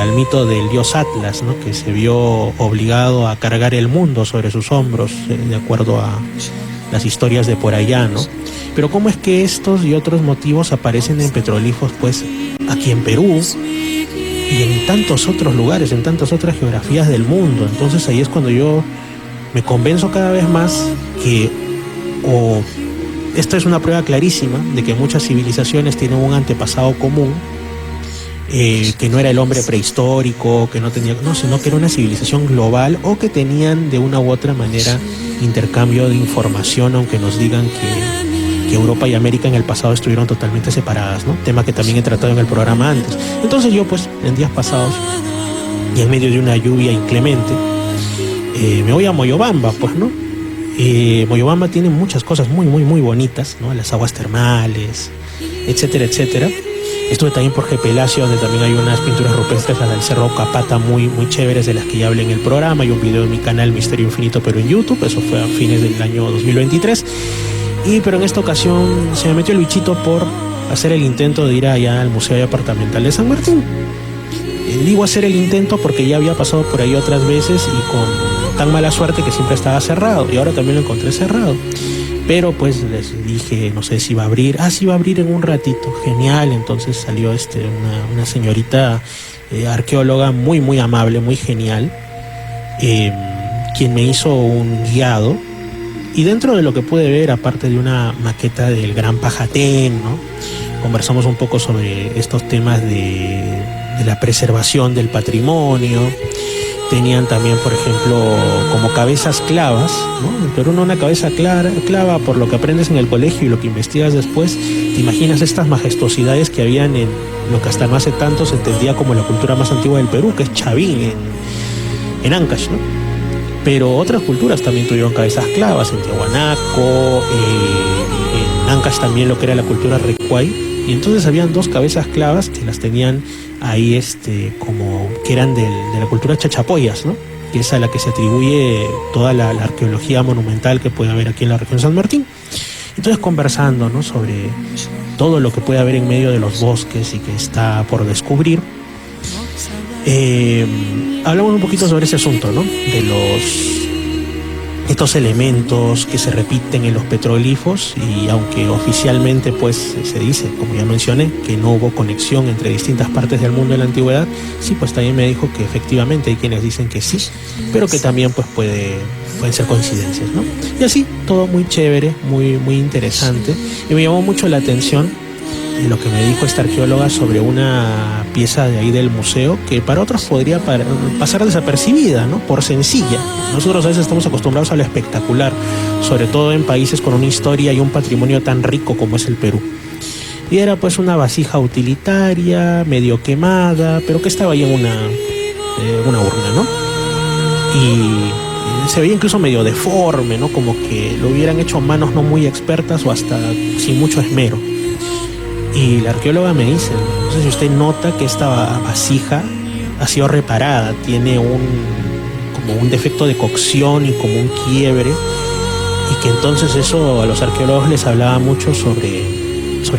Al mito del dios Atlas, ¿no? Que se vio obligado a cargar el mundo sobre sus hombros, de acuerdo a las historias de por allá, ¿no? Pero ¿cómo es que estos y otros motivos aparecen en petroglifos, pues, aquí en Perú y en tantos otros lugares, en tantas otras geografías del mundo? Entonces ahí es cuando yo me convenzo cada vez más que esta es una prueba clarísima de que muchas civilizaciones tienen un antepasado común, que no era el hombre prehistórico, que no tenía, no, sino que era una civilización global, o que tenían de una u otra manera intercambio de información, aunque nos digan que Europa y América en el pasado estuvieron totalmente separadas, ¿no? Tema que también he tratado en el programa antes. Entonces yo, pues, en días pasados, y en medio de una lluvia inclemente, me voy a Moyobamba, pues, ¿no? Moyobamba tiene muchas cosas muy, muy, muy bonitas, ¿no? Las aguas termales, etcétera, etcétera. Estuve también por Gepelacio, donde también hay unas pinturas rupestres, las del Cerro Capata, muy, muy chéveres, de las que ya hablé en el programa. Hay un video en mi canal Misterio Infinito, pero en YouTube. Eso fue a fines del año 2023. Pero en esta ocasión se me metió el bichito por hacer el intento de ir allá al Museo Departamental de San Martín. Digo hacer el intento porque ya había pasado por ahí otras veces y con tan mala suerte que siempre estaba cerrado, y ahora también lo encontré cerrado. Pero pues les dije, no sé si va a abrir. Sí va a abrir en un ratito. Genial. Entonces salió una señorita arqueóloga muy, muy amable, muy genial, quien me hizo un guiado. Y dentro de lo que pude ver, aparte de una maqueta del Gran Pajatén, ¿no? Conversamos un poco sobre estos temas de la preservación del patrimonio. Tenían también, por ejemplo, como cabezas clavas, ¿no? Pero una cabeza clava, por lo que aprendes en el colegio y lo que investigas después, te imaginas estas majestuosidades que habían en lo que hasta no hace tanto se entendía como la cultura más antigua del Perú, que es Chavín, en Ancash, ¿no? Pero otras culturas también tuvieron cabezas clavas, en Tiahuanaco, en Ancash también lo que era la cultura Recuay. Y entonces habían dos cabezas clavas que las tenían ahí, como que eran de la cultura Chachapoyas, ¿no? Que es a la que se atribuye toda la arqueología monumental que puede haber aquí en la región San Martín. Entonces, conversando, ¿no? Sobre todo lo que puede haber en medio de los bosques y que está por descubrir, hablamos un poquito sobre ese asunto, ¿no? De estos elementos que se repiten en los petroglifos, y aunque oficialmente pues se dice, como ya mencioné, que no hubo conexión entre distintas partes del mundo en la antigüedad, sí, pues también me dijo que efectivamente hay quienes dicen que sí, pero que también pues pueden ser coincidencias, ¿no? Y así, todo muy chévere, muy, muy interesante, y me llamó mucho la atención lo que me dijo esta arqueóloga sobre una pieza de ahí del museo que para otros podría pasar desapercibida, ¿no? Por sencilla. Nosotros a veces estamos acostumbrados a lo espectacular, sobre todo en países con una historia y un patrimonio tan rico como es el Perú. Y era pues una vasija utilitaria, medio quemada, pero que estaba ahí en una urna, ¿no? Y se veía incluso medio deforme, ¿no? Como que lo hubieran hecho manos no muy expertas o hasta sin mucho esmero. Y la arqueóloga me dice, no sé si usted nota que esta vasija ha sido reparada, tiene como un defecto de cocción y como un quiebre, y que entonces eso a los arqueólogos les hablaba mucho sobre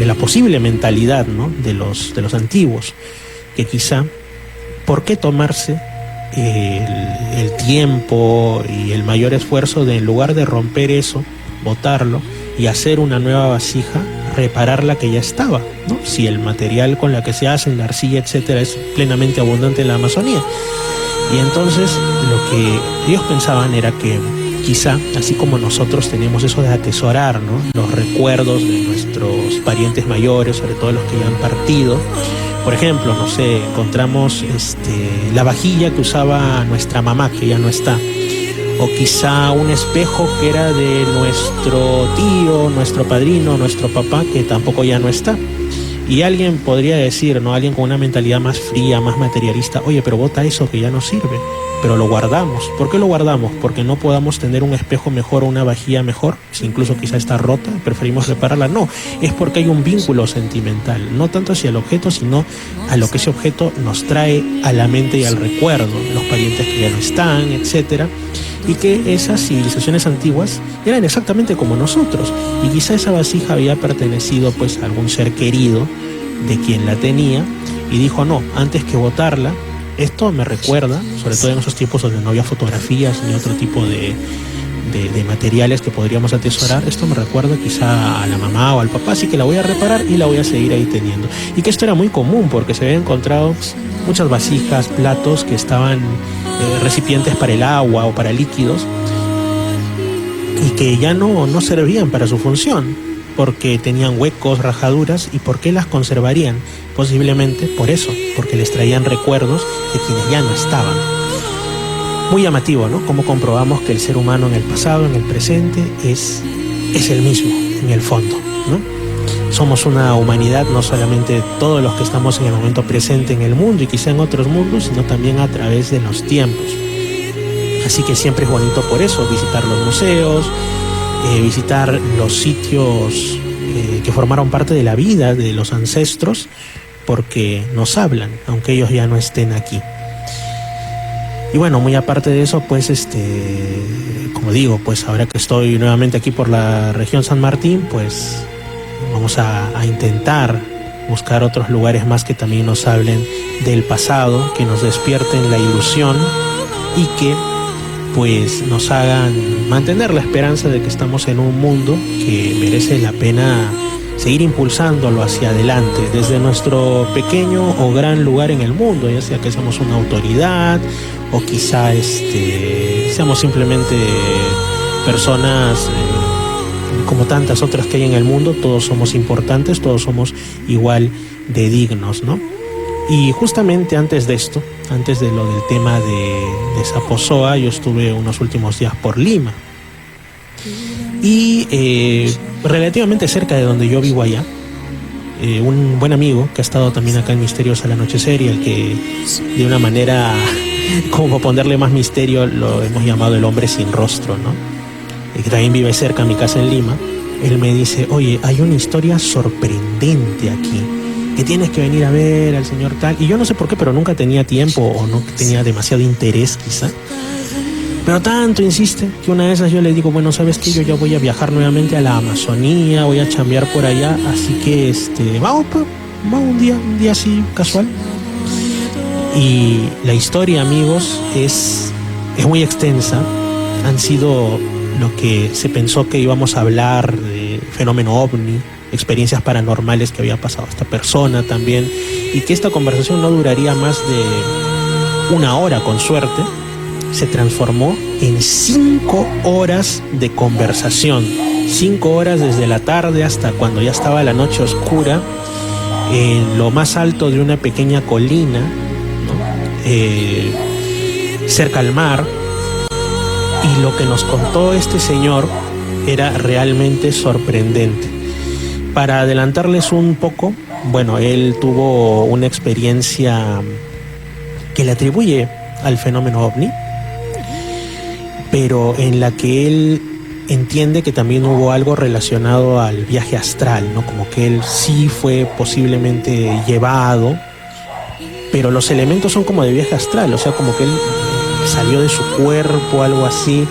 la posible mentalidad, ¿no? de los antiguos, que quizá, ¿por qué tomarse el tiempo y el mayor esfuerzo de, en lugar de romper eso, botarlo y hacer una nueva vasija, reparar la que ya estaba, ¿no? Si el material con la que se hace, la arcilla, etcétera, es plenamente abundante en la Amazonía? Y entonces lo que ellos pensaban era que quizá, así como nosotros tenemos eso de atesorar, ¿no? Los recuerdos de nuestros parientes mayores, sobre todo los que ya han partido. Por ejemplo, no sé, encontramos la vajilla que usaba nuestra mamá, que ya no está. O quizá un espejo que era de nuestro tío, nuestro padrino, nuestro papá, que tampoco ya no está. Y alguien podría decir, ¿no? Alguien con una mentalidad más fría, más materialista, oye, pero bota eso que ya no sirve. Pero lo guardamos. ¿Por qué lo guardamos? Porque no podamos tener un espejo mejor o una vajilla mejor, si incluso quizá está rota, preferimos repararla. No, es porque hay un vínculo sentimental, no tanto hacia el objeto, sino a lo que ese objeto nos trae a la mente y al recuerdo, los parientes que ya no están, etcétera. Y que esas civilizaciones antiguas eran exactamente como nosotros, y quizá esa vasija había pertenecido pues a algún ser querido de quien la tenía, y dijo, no, antes que botarla, esto me recuerda, sobre todo en esos tiempos donde no había fotografías ni otro tipo de materiales que podríamos atesorar, esto me recuerda quizá a la mamá o al papá, así que la voy a reparar y la voy a seguir ahí teniendo. Y que esto era muy común porque se habían encontrado muchas vasijas, platos que estaban recipientes para el agua o para líquidos, y que ya no servían para su función porque tenían huecos, rajaduras. ¿Y por qué las conservarían? Posiblemente por eso, porque les traían recuerdos de quienes ya no estaban. Muy llamativo, ¿no? Cómo comprobamos que el ser humano en el pasado, en el presente, es el mismo, en el fondo, ¿no? Somos una humanidad, no solamente todos los que estamos en el momento presente en el mundo y quizá en otros mundos, sino también a través de los tiempos. Así que siempre es bonito por eso visitar los museos, visitar los sitios que formaron parte de la vida de los ancestros, porque nos hablan, aunque ellos ya no estén aquí. Y bueno, muy aparte de eso, pues como digo, pues ahora que estoy nuevamente aquí por la región San Martín, pues vamos a intentar buscar otros lugares más que también nos hablen del pasado, que nos despierten la ilusión y que pues nos hagan mantener la esperanza de que estamos en un mundo que merece la pena seguir impulsándolo hacia adelante desde nuestro pequeño o gran lugar en el mundo, ya sea que seamos una autoridad o quizá seamos simplemente personas como tantas otras que hay en el mundo. Todos somos importantes, todos somos igual de dignos, ¿no? Y justamente antes de esto, antes de lo del tema de Saposoa, yo estuve unos últimos días por Lima. Y relativamente cerca de donde yo vivo allá, un buen amigo que ha estado también acá en Misterios al Anochecer, y el que de una manera, como ponerle más misterio, lo hemos llamado el hombre sin rostro, ¿no? Y que también vive cerca a mi casa en Lima. Él me dice, oye, hay una historia sorprendente aquí, que tienes que venir a ver al señor tal. Y yo no sé por qué, pero nunca tenía tiempo o no tenía demasiado interés quizá. Pero tanto insiste que una de esas yo le digo, bueno, ¿sabes qué? Yo ya voy a viajar nuevamente a la Amazonía, voy a chambear por allá, así que vamos un día así casual. Y la historia, amigos, es muy extensa. Han sido lo que se pensó que íbamos a hablar de fenómeno ovni, experiencias paranormales que había pasado esta persona también, y que esta conversación no duraría más de una hora con suerte. Se transformó en 5 horas de conversación, 5 horas desde la tarde hasta cuando ya estaba la noche oscura, en lo más alto de una pequeña colina, ¿no? Cerca al mar, y lo que nos contó este señor era realmente sorprendente. Para adelantarles un poco, bueno, él tuvo una experiencia que le atribuye al fenómeno ovni, pero en la que él entiende que también hubo algo relacionado al viaje astral, ¿no? Como que él sí fue posiblemente llevado, pero los elementos son como de viaje astral, o sea, como que él salió de su cuerpo, algo así.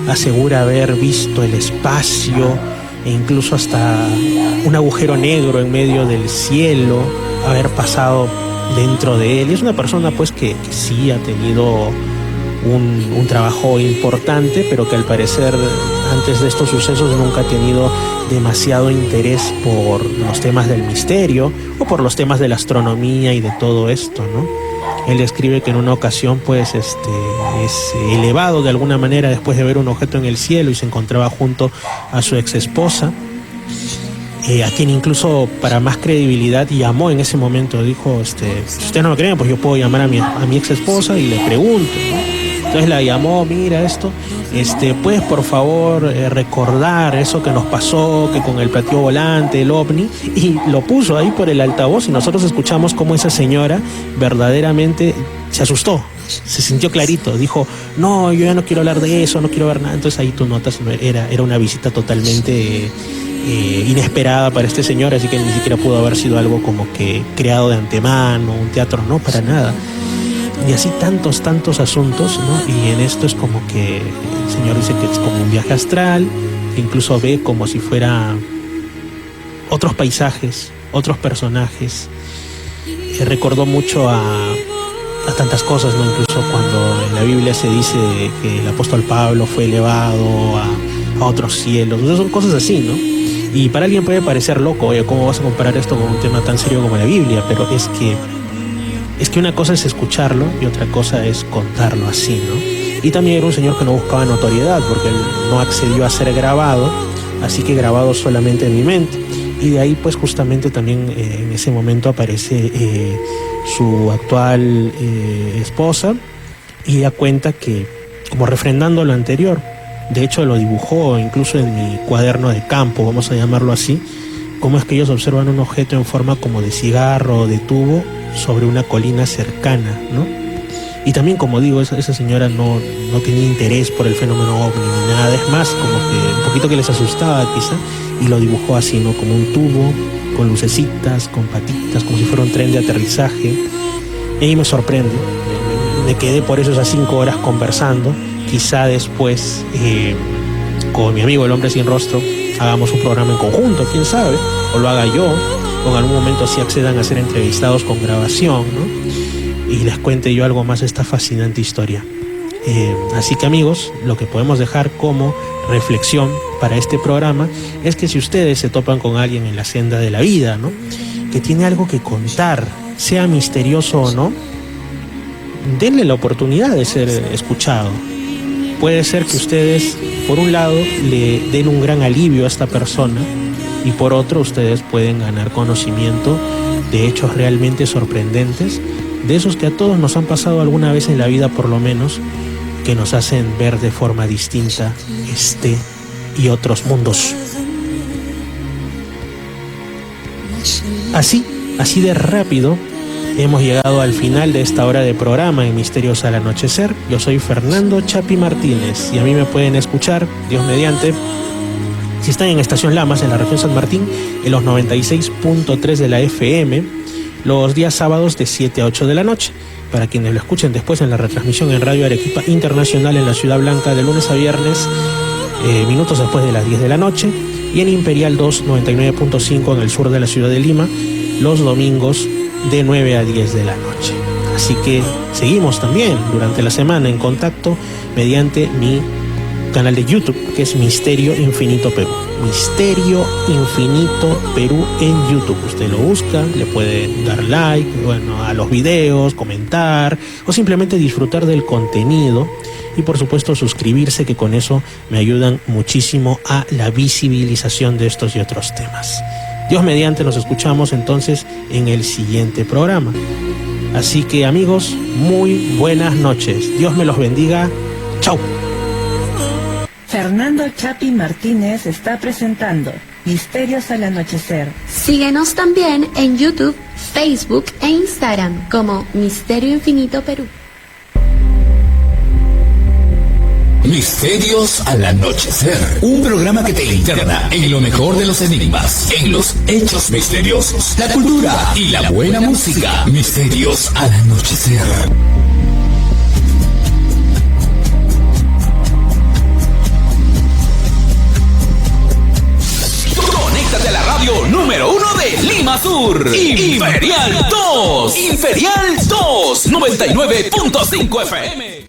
Asegura haber visto el espacio e incluso hasta un agujero negro en medio del cielo, haber pasado dentro de él. Y es una persona pues que sí ha tenido un trabajo importante, pero que al parecer antes de estos sucesos nunca ha tenido demasiado interés por los temas del misterio o por los temas de la astronomía y de todo esto, ¿no? Él escribe que en una ocasión pues es elevado de alguna manera después de ver un objeto en el cielo y se encontraba junto a su ex esposa, a quien incluso para más credibilidad llamó en ese momento. Dijo, si ustedes no me creen, pues yo puedo llamar a mi ex esposa y le pregunto, ¿no? Entonces la llamó, mira esto, ¿puedes por favor recordar eso que nos pasó, que con el platillo volante, el ovni? Y lo puso ahí por el altavoz y nosotros escuchamos cómo esa señora verdaderamente se asustó, se sintió clarito, dijo, no, yo ya no quiero hablar de eso, no quiero ver nada. Entonces ahí tú notas, era una visita totalmente inesperada para este señor, así que ni siquiera pudo haber sido algo como que creado de antemano, un teatro, no, para nada. Y así tantos asuntos, ¿no? Y en esto es como que el señor dice que es como un viaje astral, que incluso ve como si fuera otros paisajes, otros personajes. Recordó mucho a tantas cosas, ¿no? Incluso cuando en la Biblia se dice que el apóstol Pablo fue elevado a otros cielos. Son cosas así, ¿no? Y para alguien puede parecer loco, oye, ¿cómo vas a comparar esto con un tema tan serio como la Biblia? Pero es que una cosa es escucharlo y otra cosa es contarlo así, ¿no? Y también era un señor que no buscaba notoriedad, porque él no accedió a ser grabado, así que grabado solamente en mi mente. Y de ahí pues justamente también en ese momento aparece su actual esposa, y ella cuenta que, como refrendando lo anterior, de hecho lo dibujó incluso en mi cuaderno de campo, vamos a llamarlo así, cómo es que ellos observan un objeto en forma como de cigarro o de tubo sobre una colina cercana, ¿no? Y también, como digo, esa señora no tenía interés por el fenómeno ovni ni nada, es más, como que un poquito que les asustaba quizá, y lo dibujó así, ¿no? Como un tubo, con lucecitas, con patitas, como si fuera un tren de aterrizaje. Y ahí me sorprende, me quedé por eso esas 5 horas conversando. Quizá después, con mi amigo el hombre sin rostro, hagamos un programa en conjunto, quién sabe, o lo haga yo, o en algún momento sí accedan a ser entrevistados con grabación, ¿no? Y les cuente yo algo más de esta fascinante historia. Así que amigos, lo que podemos dejar como reflexión para este programa es que si ustedes se topan con alguien en la senda de la vida, ¿no?, que tiene algo que contar, sea misterioso o no, denle la oportunidad de ser escuchado. Puede ser que ustedes, por un lado, le den un gran alivio a esta persona, y por otro, ustedes pueden ganar conocimiento de hechos realmente sorprendentes, de esos que a todos nos han pasado alguna vez en la vida por lo menos, que nos hacen ver de forma distinta este y otros mundos. Así de rápido hemos llegado al final de esta hora de programa en Misterios al Anochecer. Yo soy Fernando Chapi Martínez y a mí me pueden escuchar, Dios mediante, si están en Estación Lamas, en la región San Martín, en los 96.3 de la FM, los días sábados de 7 a 8 de la noche. Para quienes lo escuchen después en la retransmisión en Radio Arequipa Internacional en la Ciudad Blanca de lunes a viernes, minutos después de las 10 de la noche, y en Imperial 2, 99.5 en el sur de la ciudad de Lima, los domingos de 9 a 10 de la noche. Así que seguimos también durante la semana en contacto mediante mi canal de YouTube, que es Misterio Infinito Perú. Misterio Infinito Perú en YouTube. Usted lo busca, le puede dar like, a los videos, comentar o simplemente disfrutar del contenido, y por supuesto suscribirse, que con eso me ayudan muchísimo a la visibilización de estos y otros temas. Dios mediante nos escuchamos entonces en el siguiente programa. Así que amigos, muy buenas noches. Dios me los bendiga. Chau. Fernando Chapi Martínez está presentando Misterios al Anochecer. Síguenos también en YouTube, Facebook e Instagram como Misterio Infinito Perú. Misterios al Anochecer, un programa que te interna en lo mejor de los enigmas, en los hechos misteriosos, la cultura y la buena música. Misterios al Anochecer. Conéctate a la radio número 1 de Lima Sur. Imperial 2. Imperial 2. 99.5 FM.